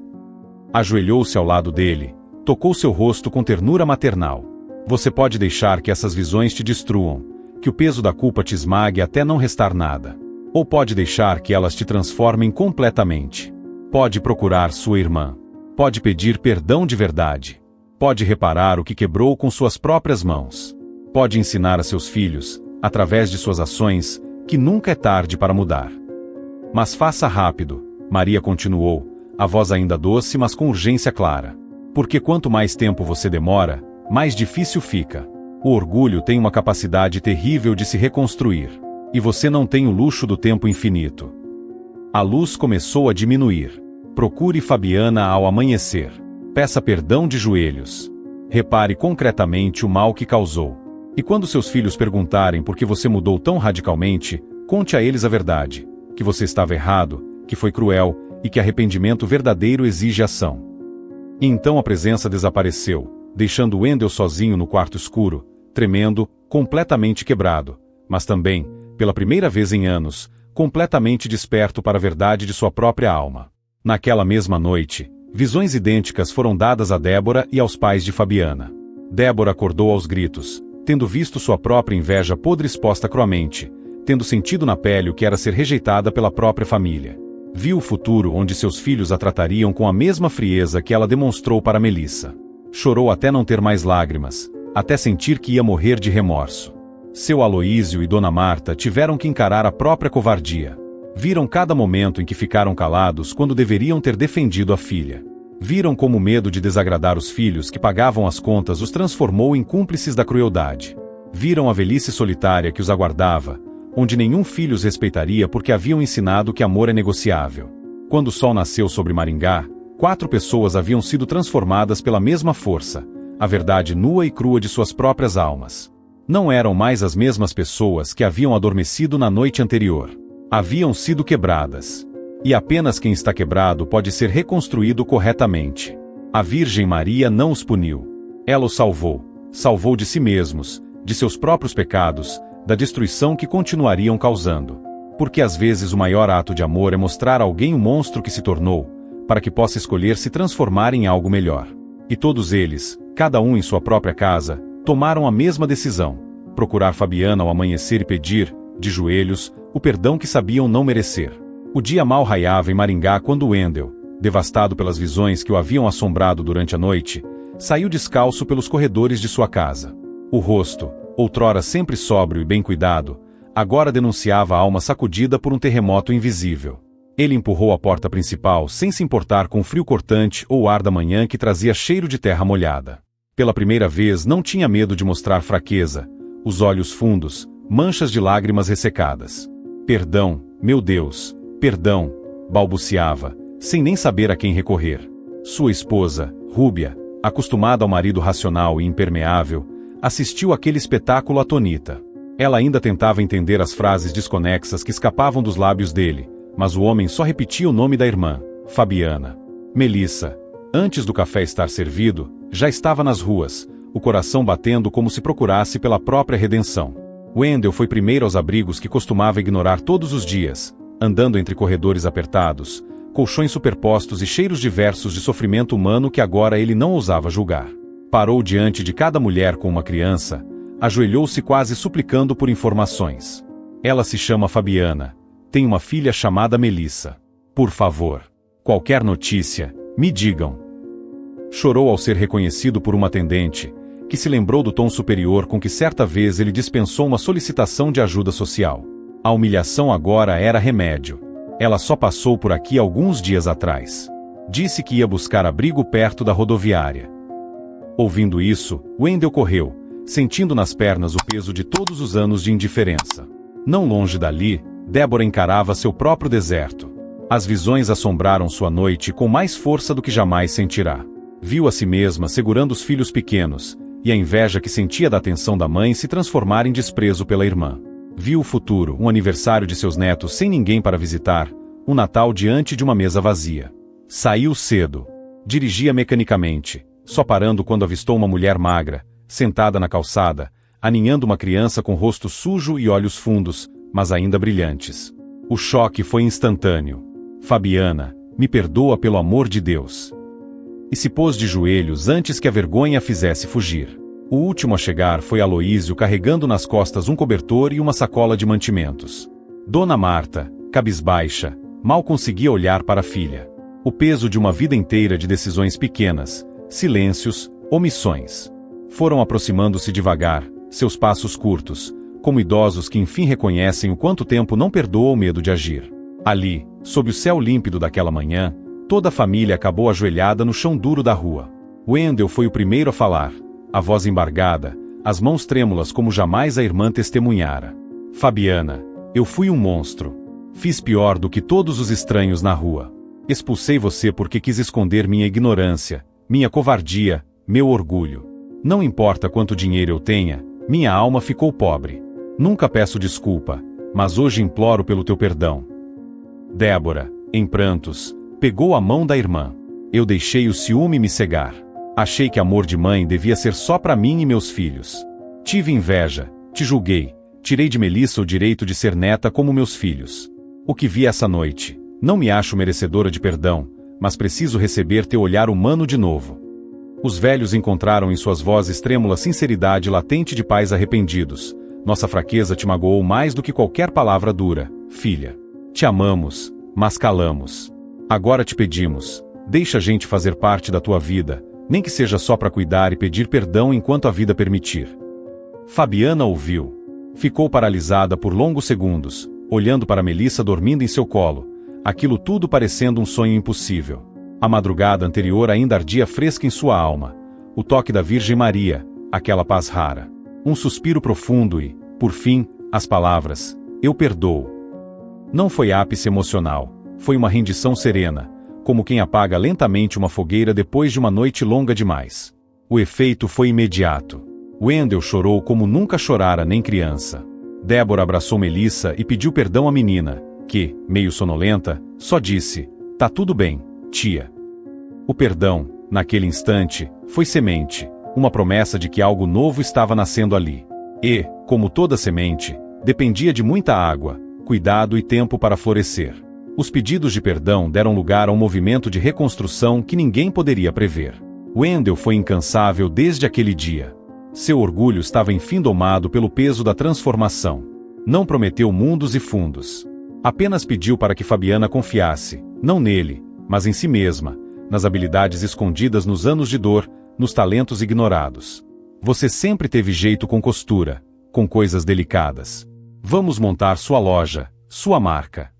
Ajoelhou-se ao lado dele, tocou seu rosto com ternura maternal. Você pode deixar que essas visões te destruam, que o peso da culpa te esmague até não restar nada. Ou pode deixar que elas te transformem completamente. Pode procurar sua irmã. Pode pedir perdão de verdade. Pode reparar o que quebrou com suas próprias mãos. Pode ensinar a seus filhos, através de suas ações, que nunca é tarde para mudar. Mas faça rápido, Maria continuou, a voz ainda doce mas com urgência clara. Porque quanto mais tempo você demora, mais difícil fica. O orgulho tem uma capacidade terrível de se reconstruir. E você não tem o luxo do tempo infinito. A luz começou a diminuir. Procure Fabiana ao amanhecer. Peça perdão de joelhos. Repare concretamente o mal que causou. E quando seus filhos perguntarem por que você mudou tão radicalmente, conte a eles a verdade. Que você estava errado, que foi cruel, e que arrependimento verdadeiro exige ação. E então a presença desapareceu, deixando Wendell sozinho no quarto escuro, tremendo, completamente quebrado, mas também, pela primeira vez em anos, completamente desperto para a verdade de sua própria alma. Naquela mesma noite, visões idênticas foram dadas a Débora e aos pais de Fabiana. Débora acordou aos gritos, tendo visto sua própria inveja podre exposta cruamente, tendo sentido na pele o que era ser rejeitada pela própria família. Viu o futuro onde seus filhos a tratariam com a mesma frieza que ela demonstrou para Melissa. Chorou até não ter mais lágrimas, até sentir que ia morrer de remorso. Seu Aloísio e Dona Marta tiveram que encarar a própria covardia. Viram cada momento em que ficaram calados quando deveriam ter defendido a filha. Viram como o medo de desagradar os filhos que pagavam as contas os transformou em cúmplices da crueldade. Viram a velhice solitária que os aguardava, onde nenhum filho os respeitaria porque haviam ensinado que amor é negociável. Quando o sol nasceu sobre Maringá, 4 pessoas haviam sido transformadas pela mesma força, a verdade nua e crua de suas próprias almas. Não eram mais as mesmas pessoas que haviam adormecido na noite anterior. Haviam sido quebradas. E apenas quem está quebrado pode ser reconstruído corretamente. A Virgem Maria não os puniu. Ela os salvou. Salvou de si mesmos, de seus próprios pecados, da destruição que continuariam causando. Porque às vezes o maior ato de amor é mostrar a alguém o monstro que se tornou, para que possa escolher se transformar em algo melhor. E todos eles, cada um em sua própria casa, tomaram a mesma decisão: procurar Fabiana ao amanhecer e pedir, de joelhos, o perdão que sabiam não merecer. O dia mal raiava em Maringá quando Wendell, devastado pelas visões que o haviam assombrado durante a noite, saiu descalço pelos corredores de sua casa. O rosto, outrora sempre sóbrio e bem cuidado, agora denunciava a alma sacudida por um terremoto invisível. Ele empurrou a porta principal sem se importar com o frio cortante ou o ar da manhã que trazia cheiro de terra molhada. Pela primeira vez não tinha medo de mostrar fraqueza, os olhos fundos, manchas de lágrimas ressecadas. Perdão, meu Deus, perdão, balbuciava, sem nem saber a quem recorrer. Sua esposa, Rúbia, acostumada ao marido racional e impermeável, assistiu àquele espetáculo atonita. Ela ainda tentava entender as frases desconexas que escapavam dos lábios dele, mas o homem só repetia o nome da irmã, Fabiana. Melissa, antes do café estar servido, já estava nas ruas, o coração batendo como se procurasse pela própria redenção. Wendell foi primeiro aos abrigos que costumava ignorar todos os dias, andando entre corredores apertados, colchões superpostos e cheiros diversos de sofrimento humano que agora ele não ousava julgar. Parou diante de cada mulher com uma criança, ajoelhou-se quase suplicando por informações. Ela se chama Fabiana, tem uma filha chamada Melissa. Por favor, qualquer notícia, me digam. Chorou ao ser reconhecido por uma atendente, que se lembrou do tom superior com que certa vez ele dispensou uma solicitação de ajuda social. A humilhação agora era remédio. Ela só passou por aqui alguns dias atrás. Disse que ia buscar abrigo perto da rodoviária. Ouvindo isso, Wendell correu, sentindo nas pernas o peso de todos os anos de indiferença. Não longe dali, Débora encarava seu próprio deserto. As visões assombraram sua noite com mais força do que jamais sentirá. Viu a si mesma segurando os filhos pequenos, e a inveja que sentia da atenção da mãe se transformar em desprezo pela irmã. Viu o futuro, um aniversário de seus netos sem ninguém para visitar, um Natal diante de uma mesa vazia. Saiu cedo. Dirigia mecanicamente, só parando quando avistou uma mulher magra, sentada na calçada, aninhando uma criança com rosto sujo e olhos fundos, mas ainda brilhantes. O choque foi instantâneo. Fabiana, me perdoa pelo amor de Deus. E se pôs de joelhos antes que a vergonha a fizesse fugir. O último a chegar foi Aloísio carregando nas costas um cobertor e uma sacola de mantimentos. Dona Marta, cabisbaixa, mal conseguia olhar para a filha. O peso de uma vida inteira de decisões pequenas, silêncios, omissões. Foram aproximando-se devagar, seus passos curtos, como idosos que enfim reconhecem o quanto tempo não perdoa o medo de agir. Ali, sob o céu límpido daquela manhã, toda a família acabou ajoelhada no chão duro da rua. Wendell foi o primeiro a falar, a voz embargada, as mãos trêmulas como jamais a irmã testemunhara. Fabiana, eu fui um monstro. Fiz pior do que todos os estranhos na rua. Expulsei você porque quis esconder minha ignorância, minha covardia, meu orgulho. Não importa quanto dinheiro eu tenha, minha alma ficou pobre. Nunca peço desculpa, mas hoje imploro pelo teu perdão. Débora, em prantos, pegou a mão da irmã. Eu deixei o ciúme me cegar. Achei que amor de mãe devia ser só para mim e meus filhos. Tive inveja, te julguei, tirei de Melissa o direito de ser neta como meus filhos. O que vi essa noite, não me acho merecedora de perdão, mas preciso receber teu olhar humano de novo. Os velhos encontraram em suas vozes trêmula sinceridade latente de pais arrependidos. Nossa fraqueza te magoou mais do que qualquer palavra dura, filha. Te amamos, mas calamos. Agora te pedimos, deixa a gente fazer parte da tua vida, nem que seja só para cuidar e pedir perdão enquanto a vida permitir. Fabiana ouviu. Ficou paralisada por longos segundos, olhando para Melissa dormindo em seu colo, aquilo tudo parecendo um sonho impossível. A madrugada anterior ainda ardia fresca em sua alma, o toque da Virgem Maria, aquela paz rara. Um suspiro profundo e, por fim, as palavras, eu perdoo. Não foi ápice emocional, foi uma rendição serena, como quem apaga lentamente uma fogueira depois de uma noite longa demais. O efeito foi imediato. Wendell chorou como nunca chorara nem criança. Débora abraçou Melissa e pediu perdão à menina, que, meio sonolenta, só disse, tá tudo bem, tia. O perdão, naquele instante, foi semente, uma promessa de que algo novo estava nascendo ali. E, como toda semente, dependia de muita água, cuidado e tempo para florescer. Os pedidos de perdão deram lugar a um movimento de reconstrução que ninguém poderia prever. Wendell foi incansável desde aquele dia. Seu orgulho estava enfim domado pelo peso da transformação. Não prometeu mundos e fundos. Apenas pediu para que Fabiana confiasse, não nele, mas em si mesma, nas habilidades escondidas nos anos de dor, nos talentos ignorados. Você sempre teve jeito com costura, com coisas delicadas. Vamos montar sua loja, sua marca.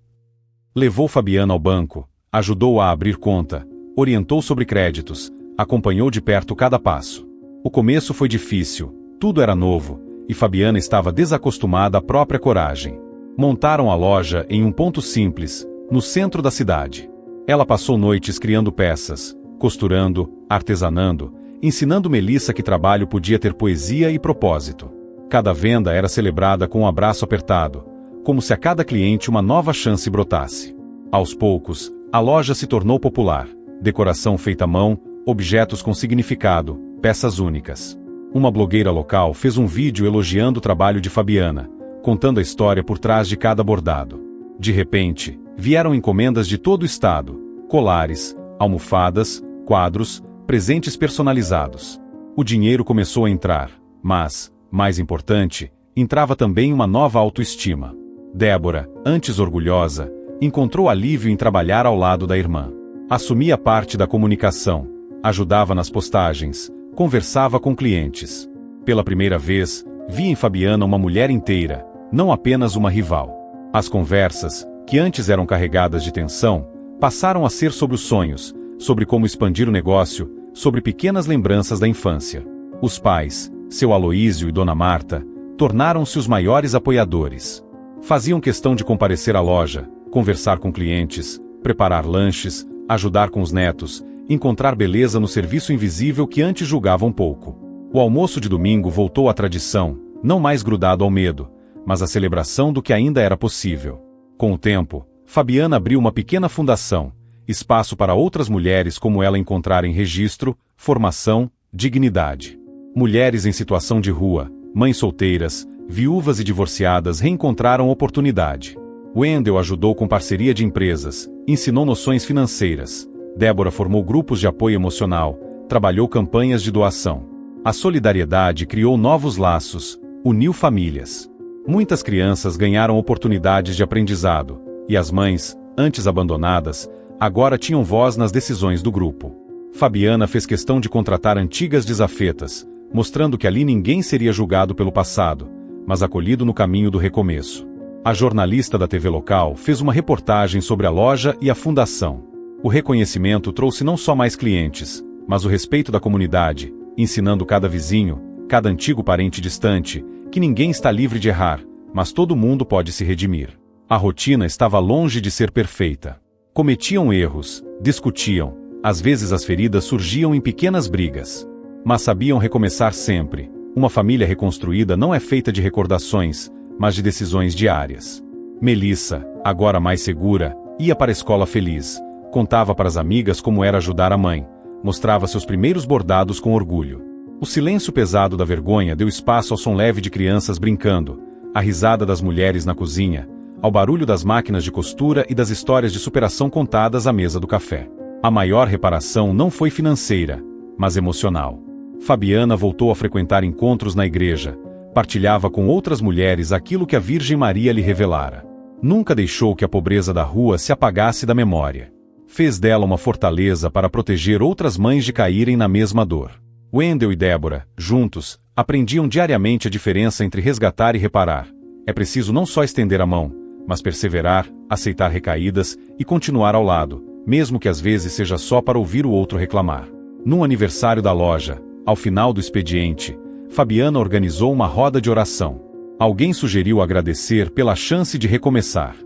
Levou Fabiana ao banco, ajudou-a a abrir conta, orientou sobre créditos, acompanhou de perto cada passo. O começo foi difícil, tudo era novo, e Fabiana estava desacostumada à própria coragem. Montaram a loja em um ponto simples, no centro da cidade. Ela passou noites criando peças, costurando, artesanando, ensinando Melissa que trabalho podia ter poesia e propósito. Cada venda era celebrada com um abraço apertado, como se a cada cliente uma nova chance brotasse. Aos poucos, a loja se tornou popular, decoração feita à mão, objetos com significado, peças únicas. Uma blogueira local fez um vídeo elogiando o trabalho de Fabiana, contando a história por trás de cada bordado. De repente, vieram encomendas de todo o estado, colares, almofadas, quadros, presentes personalizados. O dinheiro começou a entrar, mas, mais importante, entrava também uma nova autoestima. Débora, antes orgulhosa, encontrou alívio em trabalhar ao lado da irmã. Assumia parte da comunicação, ajudava nas postagens, conversava com clientes. Pela primeira vez, via em Fabiana uma mulher inteira, não apenas uma rival. As conversas, que antes eram carregadas de tensão, passaram a ser sobre os sonhos, sobre como expandir o negócio, sobre pequenas lembranças da infância. Os pais, seu Aloísio e Dona Marta, tornaram-se os maiores apoiadores. Faziam questão de comparecer à loja, conversar com clientes, preparar lanches, ajudar com os netos, encontrar beleza no serviço invisível que antes julgavam pouco. O almoço de domingo voltou à tradição, não mais grudado ao medo, mas à celebração do que ainda era possível. Com o tempo, Fabiana abriu uma pequena fundação, espaço para outras mulheres como ela encontrarem registro, formação, dignidade. Mulheres em situação de rua, mães solteiras, viúvas e divorciadas reencontraram oportunidade. Wendel ajudou com parceria de empresas, ensinou noções financeiras. Débora formou grupos de apoio emocional, trabalhou campanhas de doação. A solidariedade criou novos laços, uniu famílias. Muitas crianças ganharam oportunidades de aprendizado, e as mães, antes abandonadas, agora tinham voz nas decisões do grupo. Fabiana fez questão de contratar antigas desafetas, mostrando que ali ninguém seria julgado pelo passado, mas acolhido no caminho do recomeço. A jornalista da TV local fez uma reportagem sobre a loja e a fundação. O reconhecimento trouxe não só mais clientes, mas o respeito da comunidade, ensinando cada vizinho, cada antigo parente distante, que ninguém está livre de errar, mas todo mundo pode se redimir. A rotina estava longe de ser perfeita. Cometiam erros, discutiam, às vezes as feridas surgiam em pequenas brigas. Mas sabiam recomeçar sempre. Uma família reconstruída não é feita de recordações, mas de decisões diárias. Melissa, agora mais segura, ia para a escola feliz, contava para as amigas como era ajudar a mãe, mostrava seus primeiros bordados com orgulho. O silêncio pesado da vergonha deu espaço ao som leve de crianças brincando, à risada das mulheres na cozinha, ao barulho das máquinas de costura e das histórias de superação contadas à mesa do café. A maior reparação não foi financeira, mas emocional. Fabiana voltou a frequentar encontros na igreja, partilhava com outras mulheres aquilo que a Virgem Maria lhe revelara. Nunca deixou que a pobreza da rua se apagasse da memória. Fez dela uma fortaleza para proteger outras mães de caírem na mesma dor. Wendel e Débora, juntos, aprendiam diariamente a diferença entre resgatar e reparar. É preciso não só estender a mão, mas perseverar, aceitar recaídas e continuar ao lado, mesmo que às vezes seja só para ouvir o outro reclamar. Num aniversário da loja, ao final do expediente, Fabiana organizou uma roda de oração. Alguém sugeriu agradecer pela chance de recomeçar.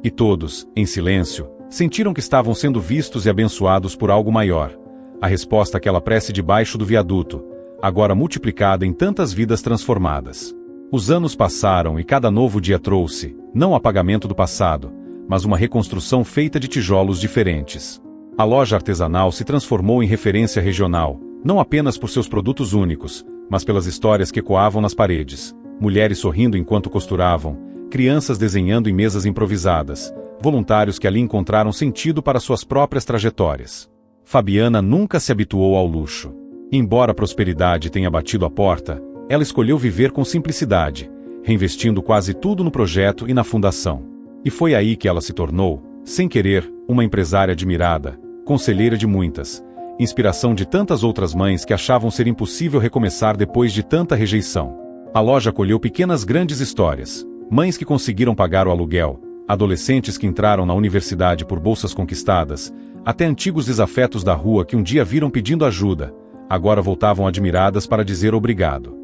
E todos, em silêncio, sentiram que estavam sendo vistos e abençoados por algo maior. A resposta àquela prece debaixo do viaduto, agora multiplicada em tantas vidas transformadas. Os anos passaram e cada novo dia trouxe, não o apagamento do passado, mas uma reconstrução feita de tijolos diferentes. A loja artesanal se transformou em referência regional, não apenas por seus produtos únicos, mas pelas histórias que ecoavam nas paredes. Mulheres sorrindo enquanto costuravam, crianças desenhando em mesas improvisadas, voluntários que ali encontraram sentido para suas próprias trajetórias. Fabiana nunca se habituou ao luxo. Embora a prosperidade tenha batido a porta, ela escolheu viver com simplicidade, reinvestindo quase tudo no projeto e na fundação. E foi aí que ela se tornou, sem querer, uma empresária admirada, conselheira de muitas, inspiração de tantas outras mães que achavam ser impossível recomeçar depois de tanta rejeição. A loja acolheu pequenas grandes histórias, mães que conseguiram pagar o aluguel, adolescentes que entraram na universidade por bolsas conquistadas, até antigos desafetos da rua que um dia viram pedindo ajuda, agora voltavam admiradas para dizer obrigado.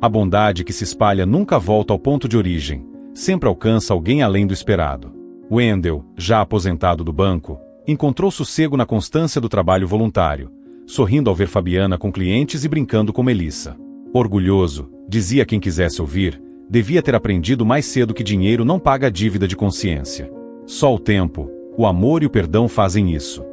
A bondade que se espalha nunca volta ao ponto de origem, sempre alcança alguém além do esperado. Wendell, já aposentado do banco, encontrou sossego na constância do trabalho voluntário, sorrindo ao ver Fabiana com clientes e brincando com Melissa. Orgulhoso, dizia quem quisesse ouvir, devia ter aprendido mais cedo que dinheiro não paga a dívida de consciência. Só o tempo, o amor e o perdão fazem isso.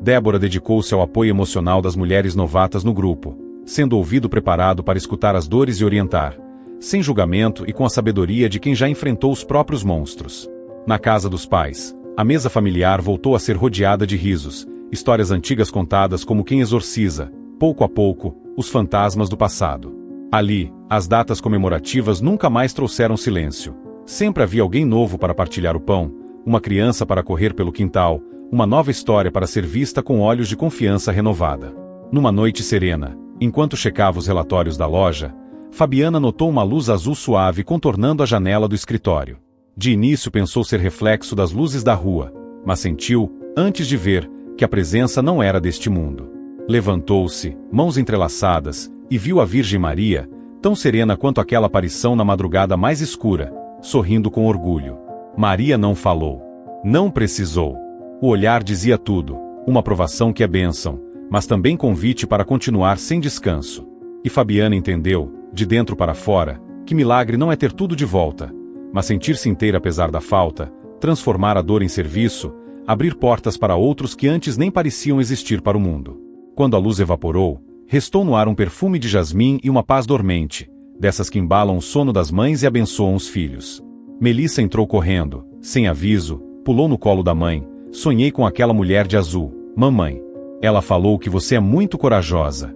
Débora dedicou-se ao apoio emocional das mulheres novatas no grupo, sendo ouvido preparado para escutar as dores e orientar, sem julgamento e com a sabedoria de quem já enfrentou os próprios monstros. Na casa dos pais, a mesa familiar voltou a ser rodeada de risos, histórias antigas contadas como quem exorciza, pouco a pouco, os fantasmas do passado. Ali, as datas comemorativas nunca mais trouxeram silêncio. Sempre havia alguém novo para partilhar o pão, uma criança para correr pelo quintal, uma nova história para ser vista com olhos de confiança renovada. Numa noite serena, enquanto checava os relatórios da loja, Fabiana notou uma luz azul suave contornando a janela do escritório. De início pensou ser reflexo das luzes da rua, mas sentiu, antes de ver, que a presença não era deste mundo. Levantou-se, mãos entrelaçadas, e viu a Virgem Maria, tão serena quanto aquela aparição na madrugada mais escura, sorrindo com orgulho. Maria não falou. Não precisou. O olhar dizia tudo, uma provação que é bênção, mas também convite para continuar sem descanso. E Fabiana entendeu, de dentro para fora, que milagre não é ter tudo de volta, mas sentir-se inteira apesar da falta, transformar a dor em serviço, abrir portas para outros que antes nem pareciam existir para o mundo. Quando a luz evaporou, restou no ar um perfume de jasmim e uma paz dormente, dessas que embalam o sono das mães e abençoam os filhos. Melissa entrou correndo, sem aviso, pulou no colo da mãe. Sonhei com aquela mulher de azul, mamãe. Ela falou que você é muito corajosa.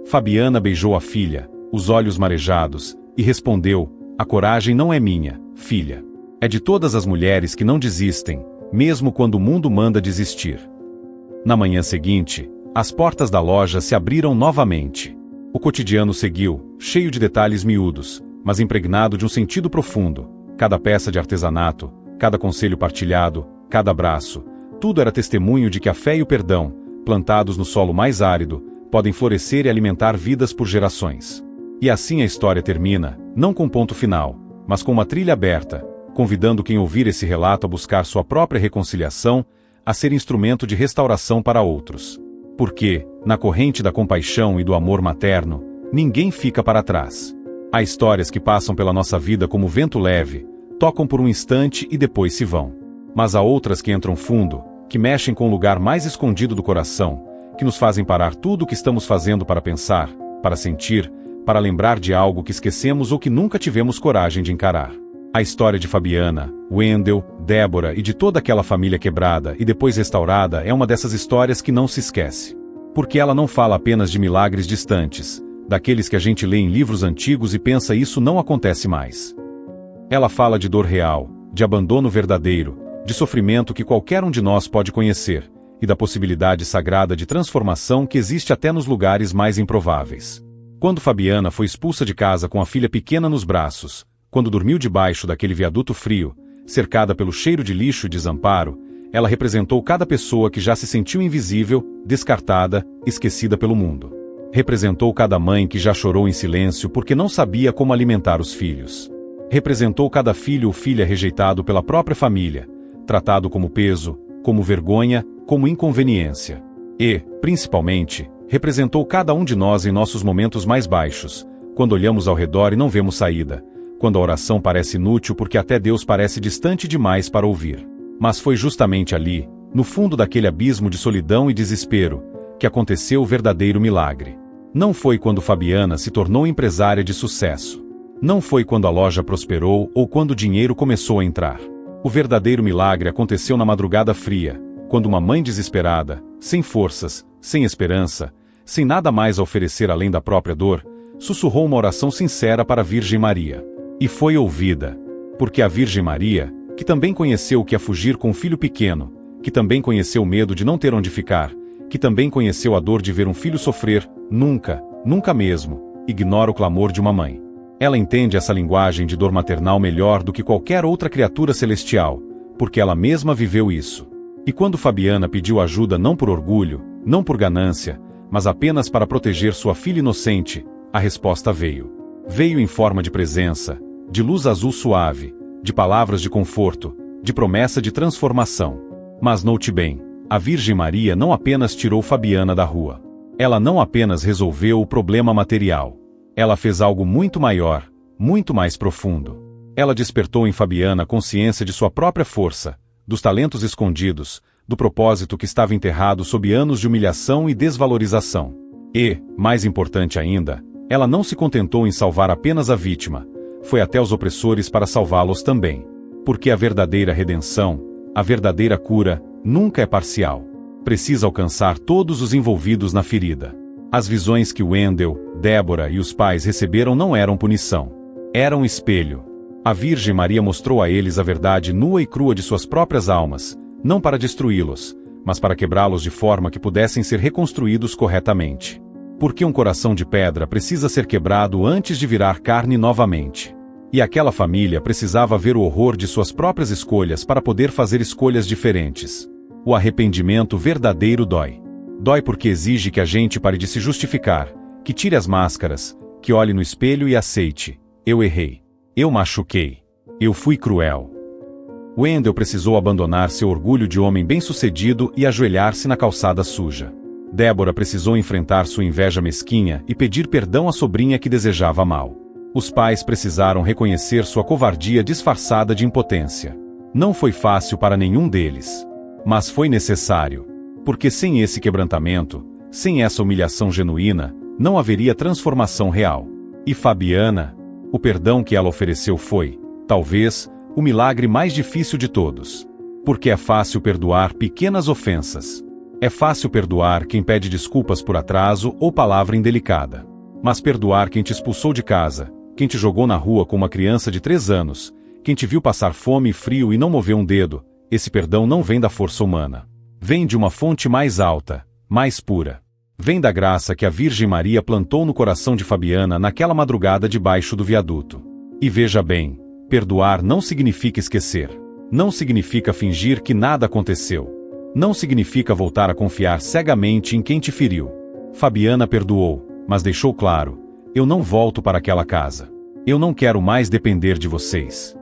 Fabiana beijou a filha, os olhos marejados, e respondeu: a coragem não é minha, filha. É de todas as mulheres que não desistem, mesmo quando o mundo manda desistir. Na manhã seguinte, as portas da loja se abriram novamente. O cotidiano seguiu, cheio de detalhes miúdos, mas impregnado de um sentido profundo. Cada peça de artesanato, cada conselho partilhado, cada abraço, tudo era testemunho de que a fé e o perdão, plantados no solo mais árido, podem florescer e alimentar vidas por gerações. E assim a história termina, não com ponto final, mas com uma trilha aberta, convidando quem ouvir esse relato a buscar sua própria reconciliação, a ser instrumento de restauração para outros. Porque, na corrente da compaixão e do amor materno, ninguém fica para trás. Há histórias que passam pela nossa vida como vento leve, tocam por um instante e depois se vão. Mas há outras que entram fundo, que mexem com o lugar mais escondido do coração, que nos fazem parar tudo o que estamos fazendo para pensar, para sentir, para lembrar de algo que esquecemos ou que nunca tivemos coragem de encarar. A história de Fabiana, Wendell, Débora e de toda aquela família quebrada e depois restaurada é uma dessas histórias que não se esquece. Porque ela não fala apenas de milagres distantes, daqueles que a gente lê em livros antigos e pensa isso não acontece mais. Ela fala de dor real, de abandono verdadeiro, de sofrimento que qualquer um de nós pode conhecer, e da possibilidade sagrada de transformação que existe até nos lugares mais improváveis. Quando Fabiana foi expulsa de casa com a filha pequena nos braços, quando dormiu debaixo daquele viaduto frio, cercada pelo cheiro de lixo e desamparo, ela representou cada pessoa que já se sentiu invisível, descartada, esquecida pelo mundo. Representou cada mãe que já chorou em silêncio porque não sabia como alimentar os filhos. Representou cada filho ou filha rejeitado pela própria família, tratado como peso, como vergonha, como inconveniência. E, principalmente, representou cada um de nós em nossos momentos mais baixos, quando olhamos ao redor e não vemos saída, quando a oração parece inútil porque até Deus parece distante demais para ouvir. Mas foi justamente ali, no fundo daquele abismo de solidão e desespero, que aconteceu o verdadeiro milagre. Não foi quando Fabiana se tornou empresária de sucesso. Não foi quando a loja prosperou ou quando o dinheiro começou a entrar. O verdadeiro milagre aconteceu na madrugada fria, quando uma mãe desesperada, sem forças, sem esperança, sem nada mais a oferecer além da própria dor, sussurrou uma oração sincera para a Virgem Maria. E foi ouvida. Porque a Virgem Maria, que também conheceu o que é fugir com um filho pequeno, que também conheceu o medo de não ter onde ficar, que também conheceu a dor de ver um filho sofrer, nunca, nunca mesmo, ignora o clamor de uma mãe. Ela entende essa linguagem de dor maternal melhor do que qualquer outra criatura celestial, porque ela mesma viveu isso. E quando Fabiana pediu ajuda não por orgulho, não por ganância, mas apenas para proteger sua filha inocente, a resposta veio. Veio em forma de presença, de luz azul suave, de palavras de conforto, de promessa de transformação. Mas note bem, a Virgem Maria não apenas tirou Fabiana da rua. Ela não apenas resolveu o problema material. Ela fez algo muito maior, muito mais profundo. Ela despertou em Fabiana a consciência de sua própria força, dos talentos escondidos, do propósito que estava enterrado sob anos de humilhação e desvalorização. E, mais importante ainda, ela não se contentou em salvar apenas a vítima, foi até os opressores para salvá-los também. Porque a verdadeira redenção, a verdadeira cura, nunca é parcial. Precisa alcançar todos os envolvidos na ferida. As visões que Wendell, Débora e os pais receberam não eram punição. Eram espelho. A Virgem Maria mostrou a eles a verdade nua e crua de suas próprias almas, não para destruí-los, mas para quebrá-los de forma que pudessem ser reconstruídos corretamente. Porque um coração de pedra precisa ser quebrado antes de virar carne novamente. E aquela família precisava ver o horror de suas próprias escolhas para poder fazer escolhas diferentes. O arrependimento verdadeiro dói. Dói porque exige que a gente pare de se justificar, que tire as máscaras, que olhe no espelho e aceite: eu errei. Eu machuquei. Eu fui cruel. Wendell precisou abandonar seu orgulho de homem bem-sucedido e ajoelhar-se na calçada suja. Débora precisou enfrentar sua inveja mesquinha e pedir perdão à sobrinha que desejava mal. Os pais precisaram reconhecer sua covardia disfarçada de impotência. Não foi fácil para nenhum deles. Mas foi necessário. Porque sem esse quebrantamento, sem essa humilhação genuína, não haveria transformação real. E Fabiana, o perdão que ela ofereceu foi, talvez, o milagre mais difícil de todos. Porque é fácil perdoar pequenas ofensas. É fácil perdoar quem pede desculpas por atraso ou palavra indelicada. Mas perdoar quem te expulsou de casa, quem te jogou na rua com uma criança de 3 anos, quem te viu passar fome e frio e não moveu um dedo, esse perdão não vem da força humana. Vem de uma fonte mais alta, mais pura. Vem da graça que a Virgem Maria plantou no coração de Fabiana naquela madrugada debaixo do viaduto. E veja bem, perdoar não significa esquecer. Não significa fingir que nada aconteceu. Não significa voltar a confiar cegamente em quem te feriu. Fabiana perdoou, mas deixou claro: eu não volto para aquela casa. Eu não quero mais depender de vocês.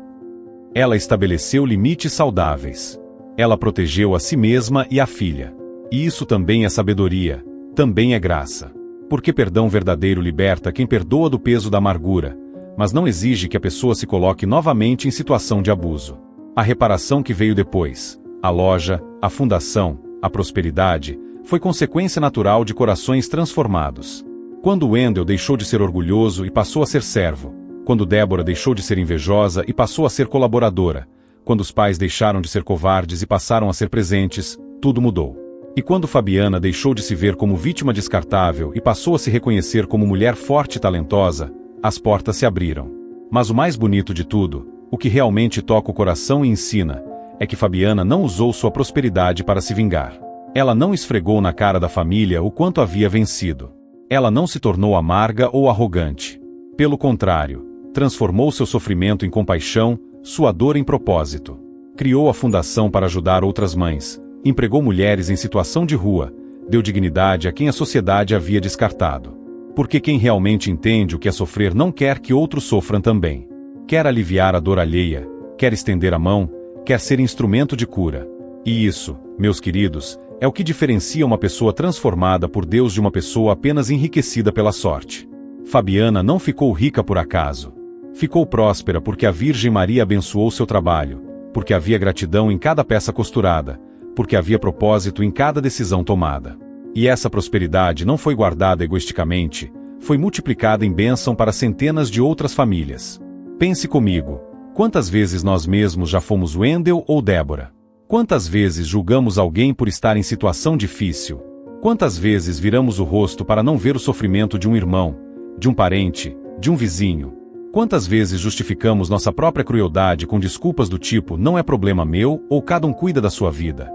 Ela estabeleceu limites saudáveis. Ela protegeu a si mesma e a filha. E isso também é sabedoria, também é graça. Porque perdão verdadeiro liberta quem perdoa do peso da amargura, mas não exige que a pessoa se coloque novamente em situação de abuso. A reparação que veio depois, a loja, a fundação, a prosperidade, foi consequência natural de corações transformados. Quando Wendell deixou de ser orgulhoso e passou a ser servo, quando Débora deixou de ser invejosa e passou a ser colaboradora, quando os pais deixaram de ser covardes e passaram a ser presentes, tudo mudou. E quando Fabiana deixou de se ver como vítima descartável e passou a se reconhecer como mulher forte e talentosa, as portas se abriram. Mas o mais bonito de tudo, o que realmente toca o coração e ensina, é que Fabiana não usou sua prosperidade para se vingar. Ela não esfregou na cara da família o quanto havia vencido. Ela não se tornou amarga ou arrogante. Pelo contrário, transformou seu sofrimento em compaixão, sua dor em propósito. Criou a fundação para ajudar outras mães, empregou mulheres em situação de rua, deu dignidade a quem a sociedade havia descartado. Porque quem realmente entende o que é sofrer não quer que outros sofram também. Quer aliviar a dor alheia, quer estender a mão, quer ser instrumento de cura. E isso, meus queridos, é o que diferencia uma pessoa transformada por Deus de uma pessoa apenas enriquecida pela sorte. Fabiana não ficou rica por acaso. Ficou próspera porque a Virgem Maria abençoou seu trabalho, porque havia gratidão em cada peça costurada, porque havia propósito em cada decisão tomada. E essa prosperidade não foi guardada egoisticamente, foi multiplicada em bênção para centenas de outras famílias. Pense comigo, quantas vezes nós mesmos já fomos Wendell ou Débora? Quantas vezes julgamos alguém por estar em situação difícil? Quantas vezes viramos o rosto para não ver o sofrimento de um irmão, de um parente, de um vizinho? Quantas vezes justificamos nossa própria crueldade com desculpas do tipo "não é problema meu" ou "cada um cuida da sua vida"?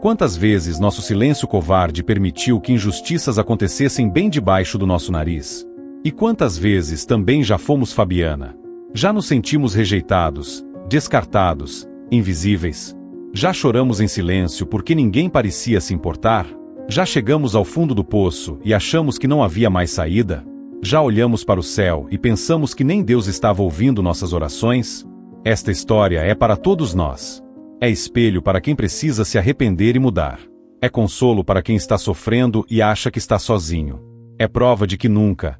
Quantas vezes nosso silêncio covarde permitiu que injustiças acontecessem bem debaixo do nosso nariz? E quantas vezes também já fomos Fabiana? Já nos sentimos rejeitados, descartados, invisíveis? Já choramos em silêncio porque ninguém parecia se importar? Já chegamos ao fundo do poço e achamos que não havia mais saída? Já olhamos para o céu e pensamos que nem Deus estava ouvindo nossas orações? Esta história é para todos nós. É espelho para quem precisa se arrepender e mudar. É consolo para quem está sofrendo e acha que está sozinho. É prova de que nunca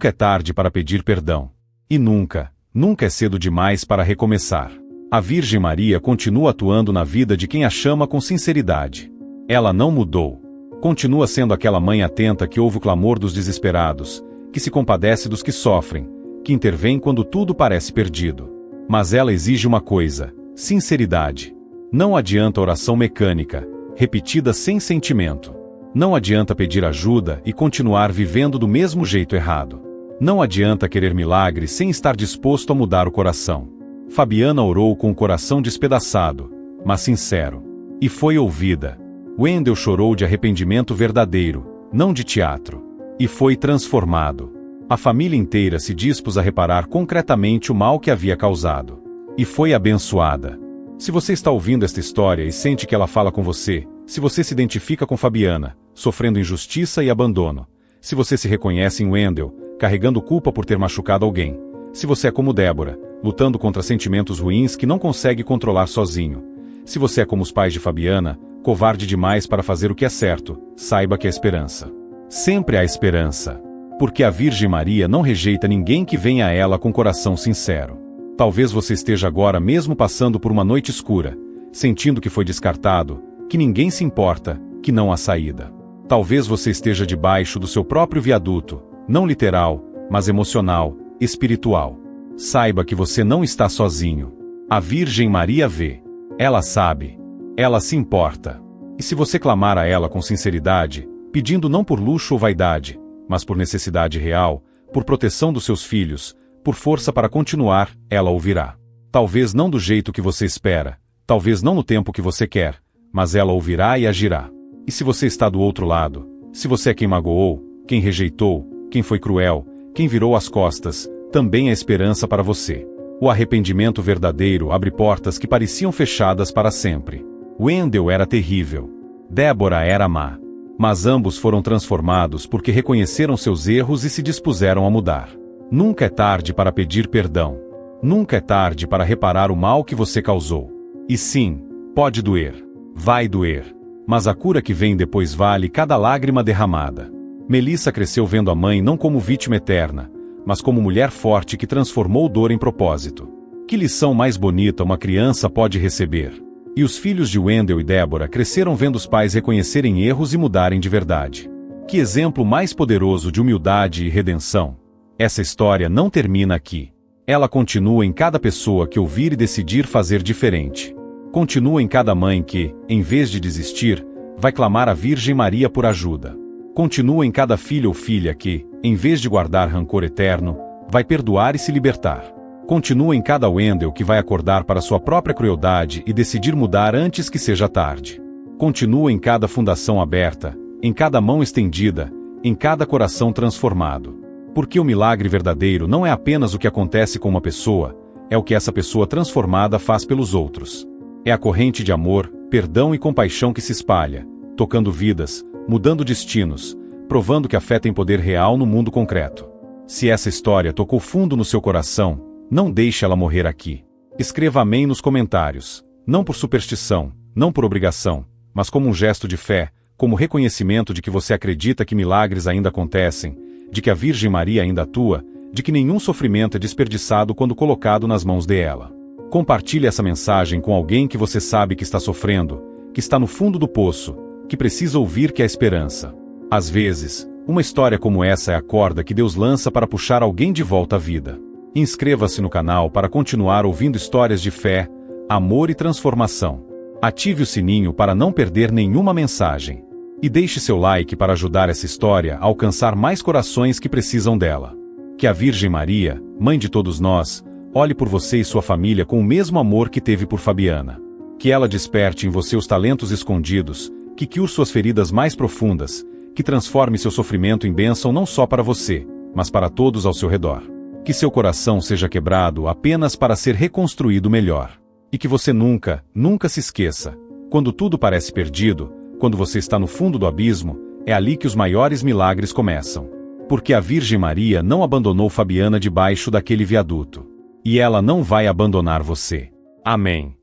é tarde para pedir perdão. E nunca é cedo demais para recomeçar. A Virgem Maria continua atuando na vida de quem a chama com sinceridade. Ela não mudou. Continua sendo aquela mãe atenta que ouve o clamor dos desesperados, que se compadece dos que sofrem, que intervém quando tudo parece perdido. Mas ela exige uma coisa: sinceridade. Não adianta oração mecânica, repetida sem sentimento. Não adianta pedir ajuda e continuar vivendo do mesmo jeito errado. Não adianta querer milagre sem estar disposto a mudar o coração. Fabiana orou com o coração despedaçado, mas sincero. E foi ouvida. Wendel chorou de arrependimento verdadeiro, não de teatro. E foi transformado. A família inteira se dispôs a reparar concretamente o mal que havia causado. E foi abençoada. Se você está ouvindo esta história e sente que ela fala com você, se você se identifica com Fabiana, sofrendo injustiça e abandono, se você se reconhece em Wendel, carregando culpa por ter machucado alguém, se você é como Débora, lutando contra sentimentos ruins que não consegue controlar sozinho, se você é como os pais de Fabiana, covarde demais para fazer o que é certo, saiba que há esperança. Sempre há esperança. Porque a Virgem Maria não rejeita ninguém que venha a ela com coração sincero. Talvez você esteja agora mesmo passando por uma noite escura, sentindo que foi descartado, que ninguém se importa, que não há saída. Talvez você esteja debaixo do seu próprio viaduto, não literal, mas emocional, espiritual. Saiba que você não está sozinho. A Virgem Maria vê. Ela sabe. Ela se importa. E se você clamar a ela com sinceridade, pedindo não por luxo ou vaidade, mas por necessidade real, por proteção dos seus filhos, por força para continuar, ela ouvirá. Talvez não do jeito que você espera, talvez não no tempo que você quer, mas ela ouvirá e agirá. E se você está do outro lado, se você é quem magoou, quem rejeitou, quem foi cruel, quem virou as costas, também há esperança para você. O arrependimento verdadeiro abre portas que pareciam fechadas para sempre. Wendel era terrível. Débora era má. Mas ambos foram transformados porque reconheceram seus erros e se dispuseram a mudar. Nunca é tarde para pedir perdão. Nunca é tarde para reparar o mal que você causou. E sim, pode doer. Vai doer. Mas a cura que vem depois vale cada lágrima derramada. Melissa cresceu vendo a mãe não como vítima eterna, mas como mulher forte que transformou dor em propósito. Que lição mais bonita uma criança pode receber? E os filhos de Wendel e Débora cresceram vendo os pais reconhecerem erros e mudarem de verdade. Que exemplo mais poderoso de humildade e redenção! Essa história não termina aqui. Ela continua em cada pessoa que ouvir e decidir fazer diferente. Continua em cada mãe que, em vez de desistir, vai clamar à Virgem Maria por ajuda. Continua em cada filho ou filha que, em vez de guardar rancor eterno, vai perdoar e se libertar. Continua em cada Wendel que vai acordar para sua própria crueldade e decidir mudar antes que seja tarde. Continua em cada fundação aberta, em cada mão estendida, em cada coração transformado. Porque o milagre verdadeiro não é apenas o que acontece com uma pessoa, é o que essa pessoa transformada faz pelos outros. É a corrente de amor, perdão e compaixão que se espalha, tocando vidas, mudando destinos, provando que a fé tem poder real no mundo concreto. Se essa história tocou fundo no seu coração, não deixe ela morrer aqui. Escreva amém nos comentários, não por superstição, não por obrigação, mas como um gesto de fé, como reconhecimento de que você acredita que milagres ainda acontecem, de que a Virgem Maria ainda atua, de que nenhum sofrimento é desperdiçado quando colocado nas mãos dela. Compartilhe essa mensagem com alguém que você sabe que está sofrendo, que está no fundo do poço, que precisa ouvir que há esperança. Às vezes, uma história como essa é a corda que Deus lança para puxar alguém de volta à vida. Inscreva-se no canal para continuar ouvindo histórias de fé, amor e transformação. Ative o sininho para não perder nenhuma mensagem. E deixe seu like para ajudar essa história a alcançar mais corações que precisam dela. Que a Virgem Maria, mãe de todos nós, olhe por você e sua família com o mesmo amor que teve por Fabiana. Que ela desperte em você os talentos escondidos, que cure suas feridas mais profundas, que transforme seu sofrimento em bênção não só para você, mas para todos ao seu redor. Que seu coração seja quebrado apenas para ser reconstruído melhor. E que você nunca, nunca se esqueça, quando tudo parece perdido, quando você está no fundo do abismo, é ali que os maiores milagres começam. Porque a Virgem Maria não abandonou Fabiana debaixo daquele viaduto. E ela não vai abandonar você. Amém.